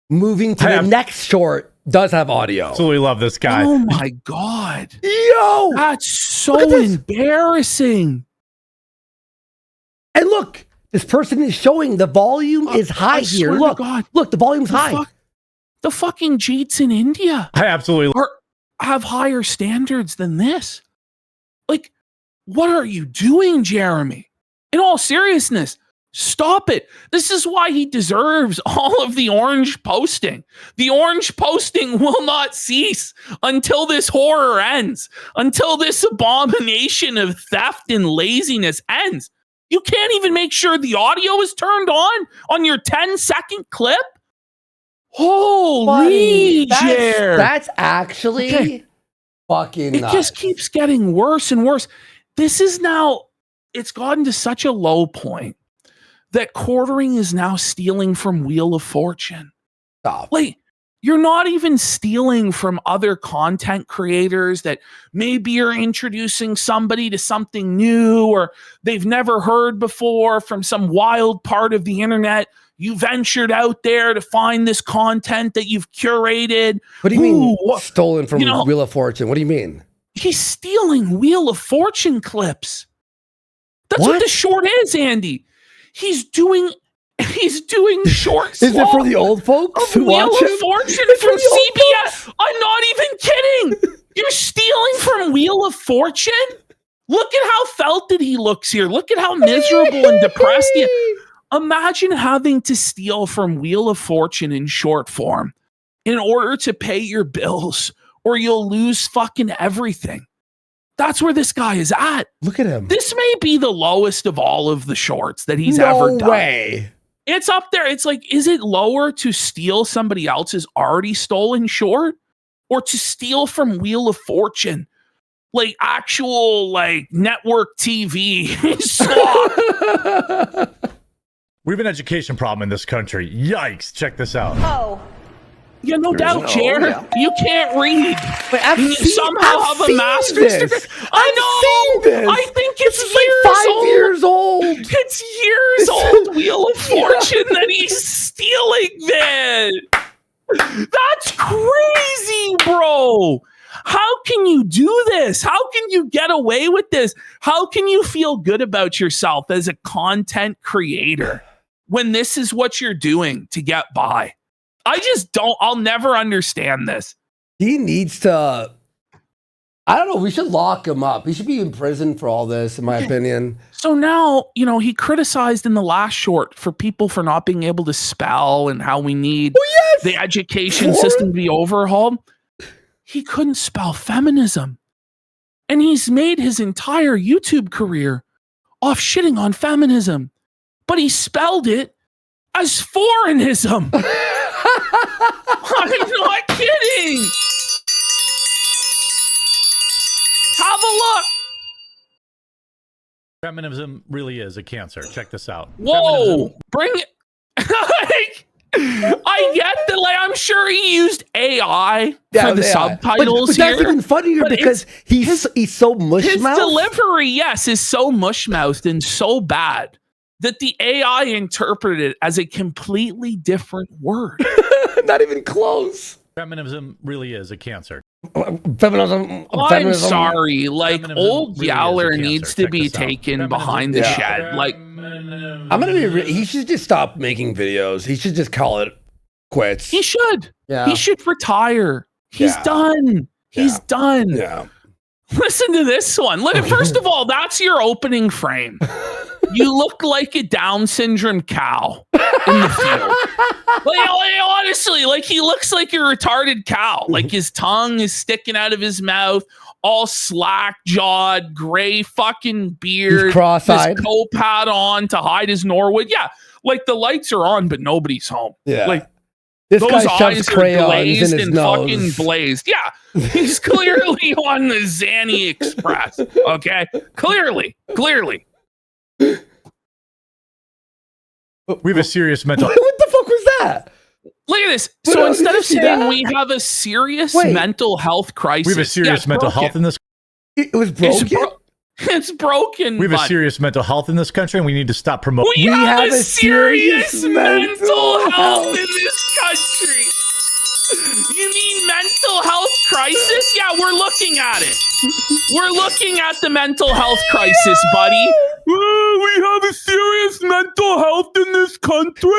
moving to the next short does have audio. Absolutely love this guy. Oh my God. Yo! That's so embarrassing. And look, this person is showing the volume is high here. Look, the volume's high. The fucking Jeets in India. I absolutely have higher standards than this. Like, what are you doing, Jeremy? In all seriousness, stop it. This is why he deserves all of the orange posting. The orange posting will not cease until this horror ends, until this abomination of theft and laziness ends. You can't even make sure the audio is turned on your 10-second clip? Holy Jer. That's actually fucking nuts. It just keeps getting worse and worse. This is now, it's gotten to such a low point that quartering is now stealing from Wheel of Fortune. Stop. Like, you're not even stealing from other content creators that maybe you're introducing somebody to something new or they've never heard before from some wild part of the internet. You ventured out there to find this content that you've curated. What do you mean stolen from Wheel of Fortune? What do you mean? He's stealing Wheel of Fortune clips. That's what the short is, Andy. He's doing shorts. Is it for the old folks who watch Wheel of Fortune from CBS? I'm not even kidding. You're stealing from Wheel of Fortune? Look at how felted he looks here. Look at how miserable and depressed he is. Imagine having to steal from Wheel of Fortune in short form in order to pay your bills, or you'll lose fucking everything. That's where this guy is at. Look at him. This may be the lowest of all of the shorts that he's ever done. No way. It's up there. It's like, is it lower to steal somebody else's already stolen short or to steal from Wheel of Fortune? Like actual like network TV. We have an education problem in this country. Yikes. Check this out. Oh. Yeah, no doubt, Jared. Yeah. You can't read. But you somehow have a master's degree. I know. I think it's years old. It's years old. Wheel of Fortune that he's stealing then. That's crazy, bro. How can you do this? How can you get away with this? How can you feel good about yourself as a content creator when this is what you're doing to get by? I just don't. I'll never understand this. He needs to. I don't know. We should lock him up. He should be in prison for all this, in my opinion. So now, he criticized in the last short for people for not being able to spell and how we need the education system to be overhauled. He couldn't spell feminism. And he's made his entire YouTube career off shitting on feminism. But he spelled it as foreignism. I'm not kidding. Have a look. Feminism really is a cancer. Check this out. Whoa, bring it. I get that. Like, I'm sure he used AI for the subtitles but here. That's even funnier because he's so mushmouthed. His delivery, yes, is so mushmouthed and so bad that the AI interpreted it as a completely different word. Not even close. Feminism really is a cancer. Feminism. I'm sorry. Like, feminism old really Yaller needs to be taken behind the shed. Like, I'm gonna be. He should just stop making videos. He should just call it quits. He should. Yeah. He should retire. He's done. He's done. Yeah. Listen to this one. Look, first of all, that's your opening frame. You look like a Down syndrome cow in the field. Like, honestly, like he looks like a retarded cow. Like his tongue is sticking out of his mouth, all slack-jawed, gray fucking beard. He's cross-eyed. His coat hat on to hide his Norwood. Yeah, like the lights are on, but nobody's home. Yeah. Like this those guy eyes shoves are crayons glazed in his and nose. fucking blazed. Yeah, he's clearly on the Zanny Express. Okay, clearly. We have a serious mental. What the fuck was that? Look at this. So instead of saying we have a serious mental health crisis, we have a serious mental health in this. It was broken. It's broken. We have a serious mental health in this country, and we need to stop promoting. We have a serious mental health in this country. You mean mental health crisis? Yeah, we're looking at it. We're looking at the mental health crisis, buddy. We have a serious mental health in this country.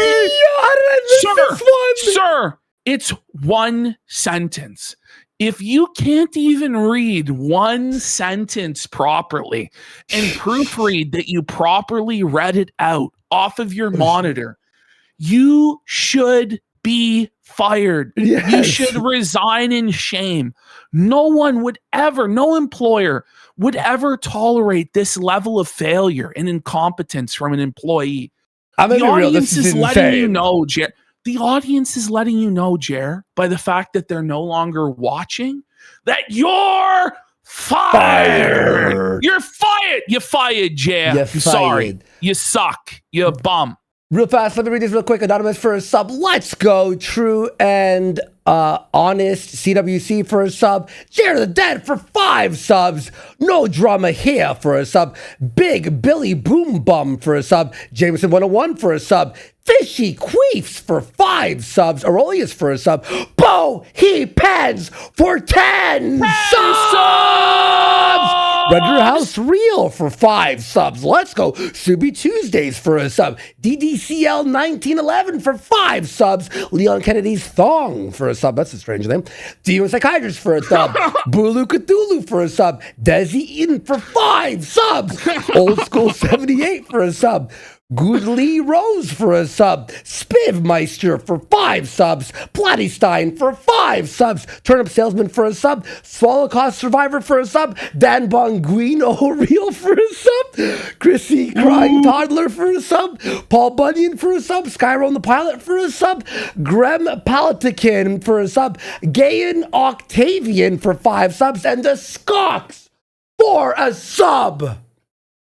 Sir, it's one sentence. If you can't even read one sentence properly and proofread that you properly read it out off of your monitor, you should be fired. Yes. You should resign in shame. No employer would ever tolerate this level of failure and incompetence from an employee. The audience is letting you know, Jer. The audience is letting you know, Jer, by the fact that they're no longer watching, that you're fired. You're fired. You fired, Jer. Sorry. You suck. You're a bum. Real fast, let me read this real quick. Anonymous for a sub. Let's go. True and honest. CWC for a sub. Jared the Dead for 5 subs. No drama here for a sub. Big Billy Boom Bum for a sub. Jameson 101 for a sub. Fishy Queefs for 5 subs. Aurelius for a sub. Bo He Pens for 10 subs. Redder House Real for 5 subs. Let's go. Subi Tuesdays for a sub. DDCL 1911 for 5 subs. Leon Kennedy's Thong for a sub. That's a strange name. Demon Psychiatrist for a sub. Bulu Cthulhu for a sub. Desi Eden for 5 subs. Old School 78 for a sub. Goodly Rose for a sub. Spivmeister for 5 subs. Platystein for 5 subs. Turnip Salesman for a sub. Swallow Cost Survivor for a sub. Dan Bonguino Real for a sub. Chrissy Crying Toddler for a sub. Paul Bunyan for a sub. Skyron the Pilot for a sub. Grem Palatikin for a sub. Gayan Octavian for 5 subs. And the Scocks for a sub.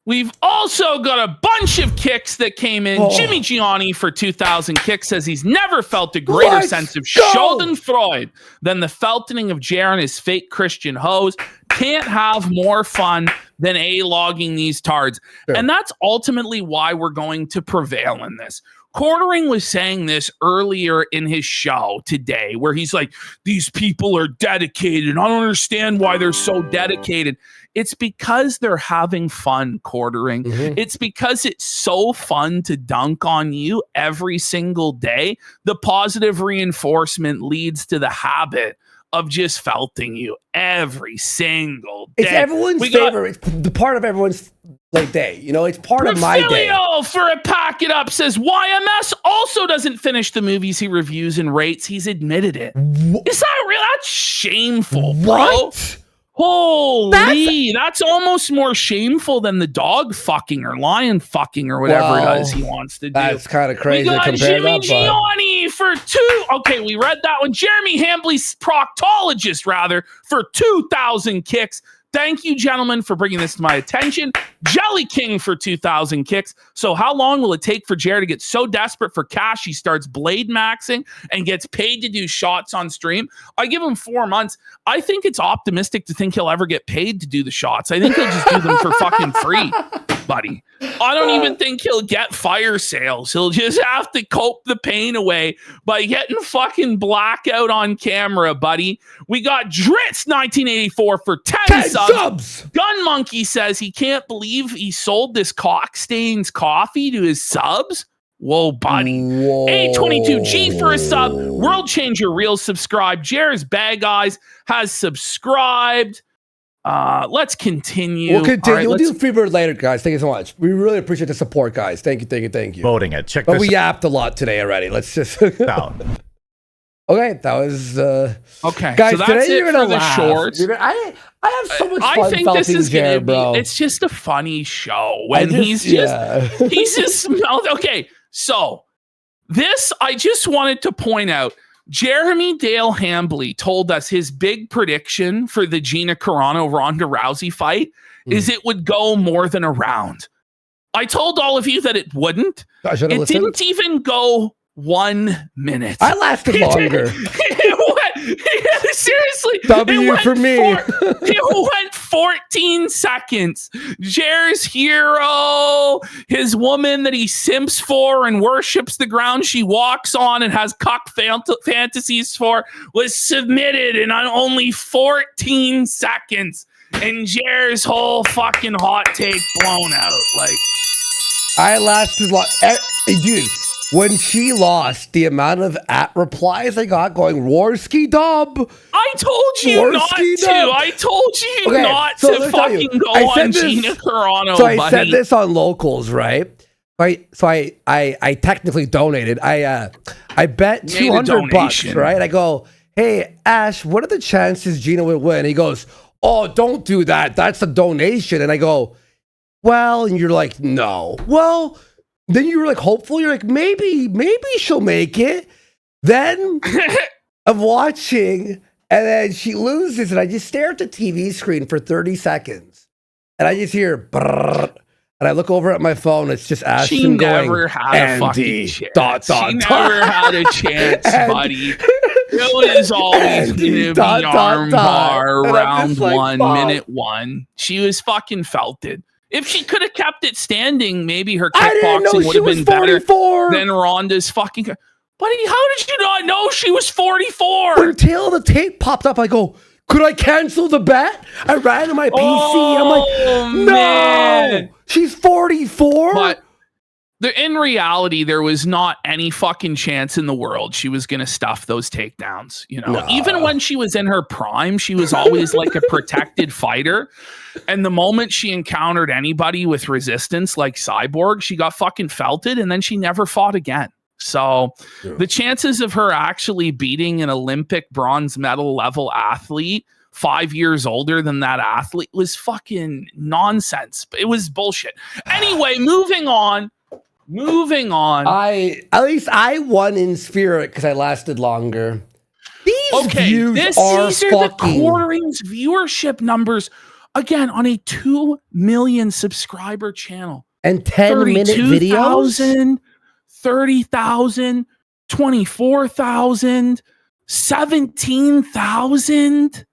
We've also got a bunch of kicks that came in. Jimmy Gianni for 2,000 kicks says he's never felt a greater sense of Schadenfreude than the feltoning of Jer and his fake Christian hoes. Can't have more fun than A-logging these tards. Sure. And that's ultimately why we're going to prevail in this. Quartering was saying this earlier in his show today, where he's like, these people are dedicated. I don't understand why they're so dedicated. It's because they're having fun, Quartering. Mm-hmm. It's because it's so fun to dunk on you every single day. The positive reinforcement leads to the habit of just felting you every single day. It's everyone's favorite. It's the part of everyone's day. You know, it's part of my day. For a pack it up says YMS also doesn't finish the movies he reviews and rates. He's admitted it. Is that real? That's shameful, bro. What? Holy, that's almost more shameful than the dog fucking or lion fucking or whatever it is he wants to do. That's kind of crazy. We got Jimmy Gianni for 2. Okay, we read that one. Jeremy Hambley's proctologist, rather, for 2,000 kicks. Thank you, gentlemen, for bringing this to my attention. Jelly King for 2,000 kicks. So how long will it take for Jared to get so desperate for cash he starts blade maxing and gets paid to do shots on stream? I give him 4 months. I think it's optimistic to think he'll ever get paid to do the shots. I think he'll just do them for fucking free, buddy. I don't even think he'll get fire sales. He'll just have to cope the pain away by getting fucking blackout on camera, buddy. We got Dritz 1984 for 10 subs. Gun Monkey says he can't believe he sold this Cockstains coffee to his subs. Whoa, buddy. Whoa. A22G for a sub. World Changer Real subscribed. Jared's Bag Eyes has subscribed. Let's continue. We'll continue. Right, we'll do Freebird later, guys. Thank you so much. We really appreciate the support, guys. Thank you. Voting it. Check but this. We yapped a lot today already. Let's just. No. Okay, that was okay. Guys, so that's today you're gonna for the laugh. shorts. I have so much fun. I think this is gonna be. Bro. It's just a funny show when he's just okay. So this, I just wanted to point out. Jeremy Dale Hambley told us his big prediction for the Gina Carano Ronda Rousey fight is it would go more than a round. I told all of you that it wouldn't. It didn't even go 1 minute. I lasted longer. Seriously. W for me. It went 14 seconds. Jer's hero, his woman that he simps for and worships the ground she walks on and has cuck fantasies for, was submitted in only 14 seconds. And Jer's whole fucking hot take blown out. Like, I lasted long. Dude. When she lost, the amount of replies I got going, Warski dub. I told you not to. I told you not to fucking go on Gina Carano, So I said this on Locals, right? So I technically donated. I bet $200, right? I go, hey, Ash, what are the chances Gina will win? He goes, oh, don't do that. That's a donation. And I go, well, and you're like, no. Well, then you were like hopeful. You're like, maybe she'll make it. Then I'm watching, and then she loses, and I just stare at the TV screen for 30 seconds. And I just hear, brrr, and and I look over at my phone. It's just Ashton She going, never had a fucking Andy, chance. She never had a chance, buddy. It was always going to be armbar, round like, 1, minute 1. She was fucking felted. If she could have kept it standing, maybe her kickboxing would have been 44. Better than Ronda's fucking... Buddy, how did you not know she was 44? Until the tape popped up, I go, could I cancel the bet? I ran to my PC. I'm like, no, man. She's 44. But in reality, there was not any fucking chance in the world she was going to stuff those takedowns. You know, even when she was in her prime, she was always like a protected fighter. And the moment she encountered anybody with resistance like Cyborg, she got fucking felted, and then she never fought again. So the chances of her actually beating an Olympic bronze medal level athlete 5 years older than that athlete was fucking nonsense. It was bullshit. Anyway, moving on. At least I won in spirit because I lasted longer. These views these are the Quartering's viewership numbers again on a 2 million subscriber channel and 10-minute videos. 30,000, 24,000, 17,000.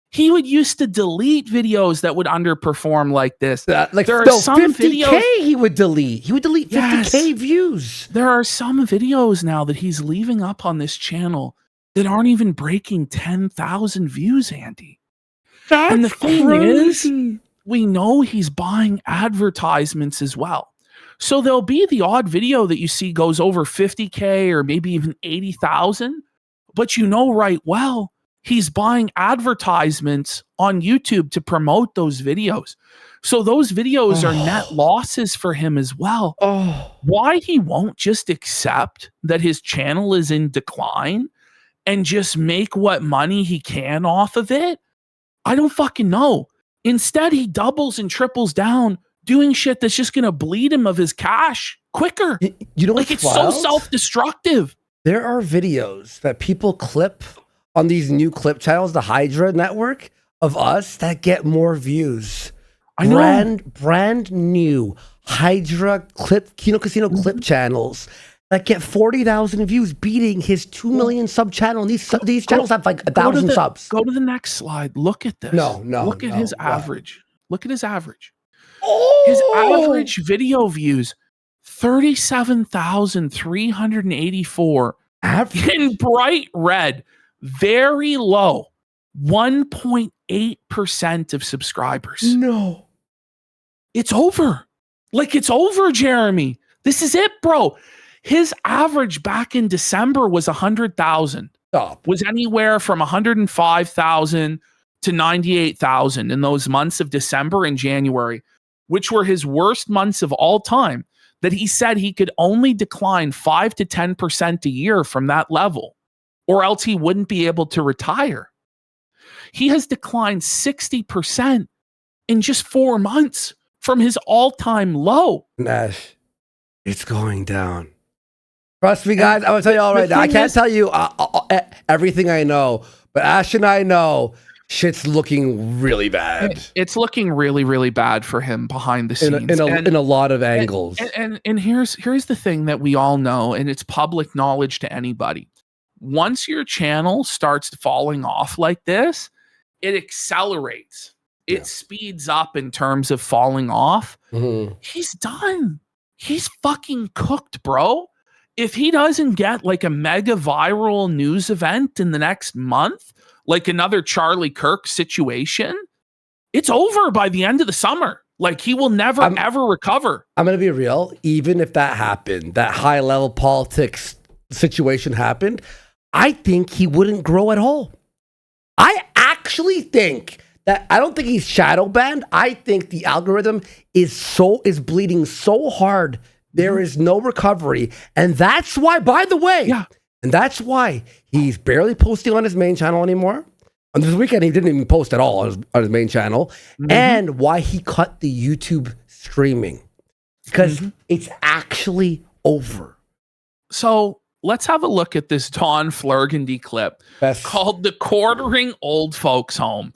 He would used to delete videos that would underperform like this. There are some 50K videos he would delete. He would delete 50K views. There are some videos now that he's leaving up on this channel that aren't even breaking 10,000 views, Andy. And the thing is, we know he's buying advertisements as well. So there'll be the odd video that you see goes over 50K or maybe even 80,000, but you know right well, he's buying advertisements on YouTube to promote those videos. So those videos are net losses for him as well. Why he won't just accept that his channel is in decline and just make what money he can off of it, I don't fucking know. Instead, he doubles and triples down doing shit that's just going to bleed him of his cash quicker. You know, like it's so self-destructive. There are videos that people clip on these new clip channels, the Hydra network, of us that get more views. I know. Brand new Hydra clip, Kino Casino clip channels that get 40,000 views, beating his 2 million sub channel. And these channels have like 1,000 subs. Go to the next slide. Look at this. Look at his average. Look at his average. His average video views, 37,384. In bright red, very low, 1.8% of subscribers. No. It's over. Like, it's over, Jeremy. This is it, bro. His average back in December was 100,000. Was anywhere from 105,000 to 98,000 in those months of December and January, which were his worst months of all time, that he said he could only decline 5 to 10% a year from that level, or else he wouldn't be able to retire. He has declined 60% in just 4 months from his all-time low. Nash, it's going down. Trust me, guys. I'm going to tell you all right now. I can't tell you everything I know, but Ash and I know shit's looking really bad. It's looking really, really bad for him behind the scenes. In a lot of angles. And here's the thing that we all know, and it's public knowledge to anybody. Once your channel starts falling off like this, it accelerates. It speeds up in terms of falling off. Mm-hmm. He's done. He's fucking cooked, bro. If he doesn't get like a mega viral news event in the next month, like another Charlie Kirk situation, it's over by the end of the summer. Like, he will never, ever recover. I'm going to be real. Even if that happened, that high level politics situation happened, I think he wouldn't grow at all. I actually think that, I don't think he's shadow banned. I think the algorithm is bleeding so hard. There is no recovery. And that's why, by the way, and that's why he's barely posting on his main channel anymore. On this weekend, he didn't even post at all on his main channel. Mm-hmm. And why he cut the YouTube streaming. Because it's actually over. So let's have a look at this Don Flurgandy clip called The Quartering Old Folks Home.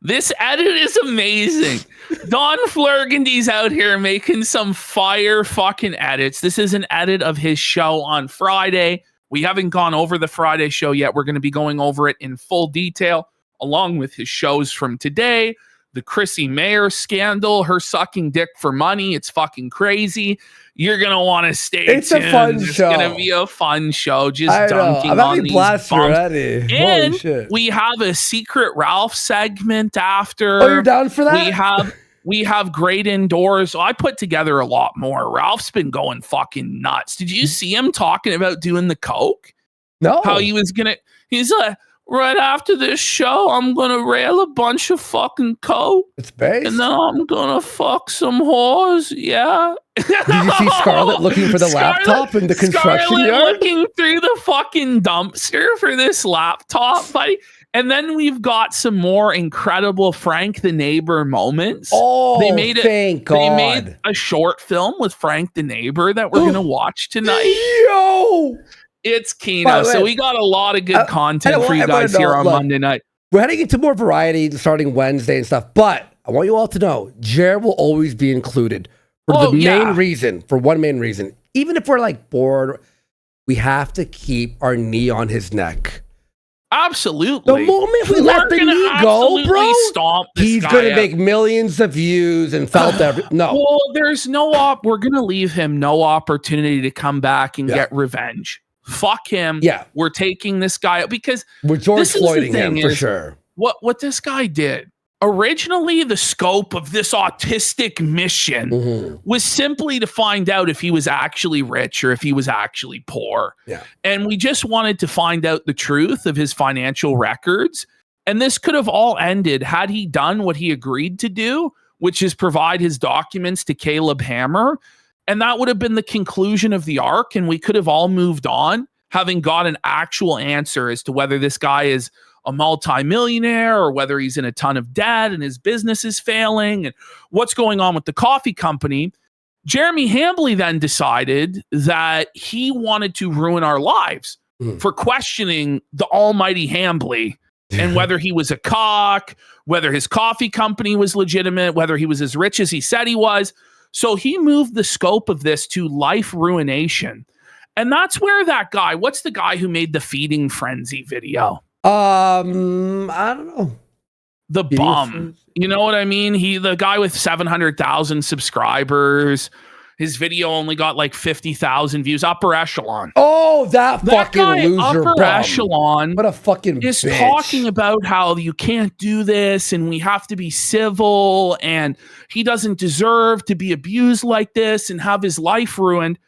This edit is amazing. Don Flurgandy's out here making some fire fucking edits. This is an edit of his show on Friday. We haven't gone over the Friday show yet. We're going to be going over it in full detail, along with his shows from today. The Chrissy Mayer scandal, her sucking dick for money. It's fucking crazy. You're going to want to stay tuned. It's a fun show. It's going to be a fun show. Just dunking on these bumps. Already. And we have a Secret Ralph segment after. Oh, you're down for that? We have great indoors. So I put together a lot more. Ralph's been going fucking nuts. Did you see him talking about doing the coke? No. How he's like, right after this show, I'm going to rail a bunch of fucking coke. It's based. And then I'm going to fuck some whores. Yeah. Did you see Scarlett looking for the laptop in the construction yard? Looking through the fucking dumpster for this laptop, buddy. And then we've got some more incredible Frank the Neighbor moments. Oh, thank God. They made a short film with Frank the Neighbor that we're going to watch tonight. Yo! It's Kino. So we got a lot of good content for you guys here on Monday night. We're heading into more variety starting Wednesday and stuff. But I want you all to know, Jared will always be included for one main reason. Even if we're like bored, we have to keep our knee on his neck. Absolutely. The moment we let the knee go, bro, he's going to make millions of views and no. Well, there's we're going to leave him no opportunity to come back and get revenge. Fuck him. Yeah. We're taking this guy because we're George Floyding him for sure. What this guy did. Originally, the scope of this autistic mission was simply to find out if he was actually rich or if he was actually poor. Yeah. And we just wanted to find out the truth of his financial records. And this could have all ended had he done what he agreed to do, which is provide his documents to Caleb Hammer. And that would have been the conclusion of the arc. And we could have all moved on, having got an actual answer as to whether this guy is a multimillionaire or whether he's in a ton of debt and his business is failing and what's going on with the coffee company. Jeremy Hambley then decided that he wanted to ruin our lives for questioning the almighty Hambley and whether he was a cock, whether his coffee company was legitimate, whether he was as rich as he said he was. So he moved the scope of this to life ruination. And that's where that guy, what's the guy who made the feeding frenzy video? I don't know. The bum. You know what I mean? The guy with 700,000 subscribers. His video only got like 50,000 views. Upper Echelon. Oh, that fucking guy, loser. Upper Echelon. What a fucking is bitch. Talking about how you can't do this and we have to be civil and he doesn't deserve to be abused like this and have his life ruined.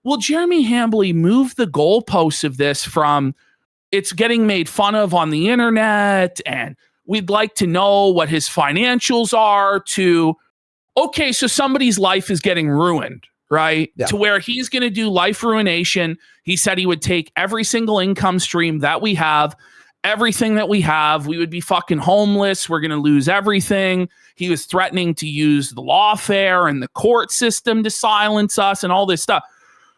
Well, Jeremy Hambley moved the goalposts of this from it's getting made fun of on the internet and we'd like to know what his financials are to, okay, so somebody's life is getting ruined, right? Yeah. To where he's going to do life ruination. He said he would take every single income stream that we have, everything that we have. We would be fucking homeless. We're going to lose everything. He was threatening to use the lawfare and the court system to silence us and all this stuff.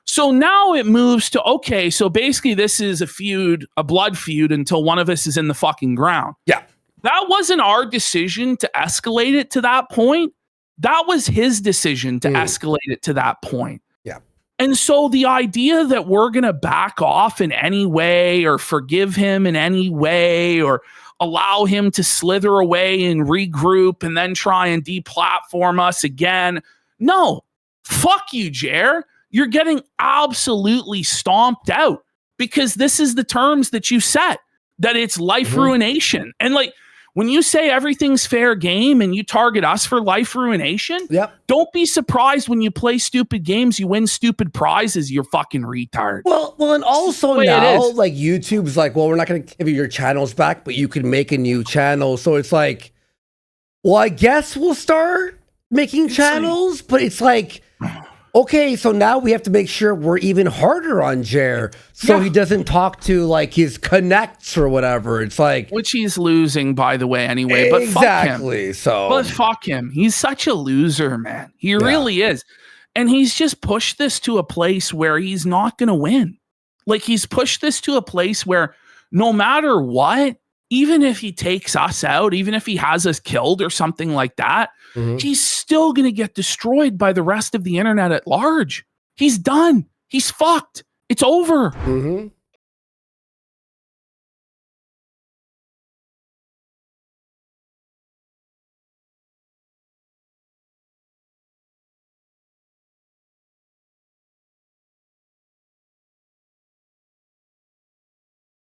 So now it moves to, okay, so basically this is a feud, a blood feud until one of us is in the fucking ground. Yeah. That wasn't our decision to escalate it to that point. That was his decision to escalate it to that point. Yeah. And so the idea that we're going to back off in any way or forgive him in any way or allow him to slither away and regroup and then try and deplatform us again. No, fuck you, Jer. You're getting absolutely stomped out because this is the terms that you set, that it's life ruination. And like, when you say everything's fair game and you target us for life ruination, don't be surprised when you play stupid games, you win stupid prizes, you're fucking retard. Well, and also now, like YouTube's like, well, we're not going to give you your channels back, but you can make a new channel. So it's like, well, I guess we'll start making channels, but it's like, okay, so now we have to make sure we're even harder on Jer so he doesn't talk to like his connects or whatever. It's like, which he's losing, by the way, anyway. But exactly. But fuck him. He's such a loser, man. He really is. And he's just pushed this to a place where he's not going to win. Like he's pushed this to a place where no matter what, even if he takes us out, even if he has us killed or something like that, he's still going to get destroyed by the rest of the internet at large. He's done. He's fucked. It's over.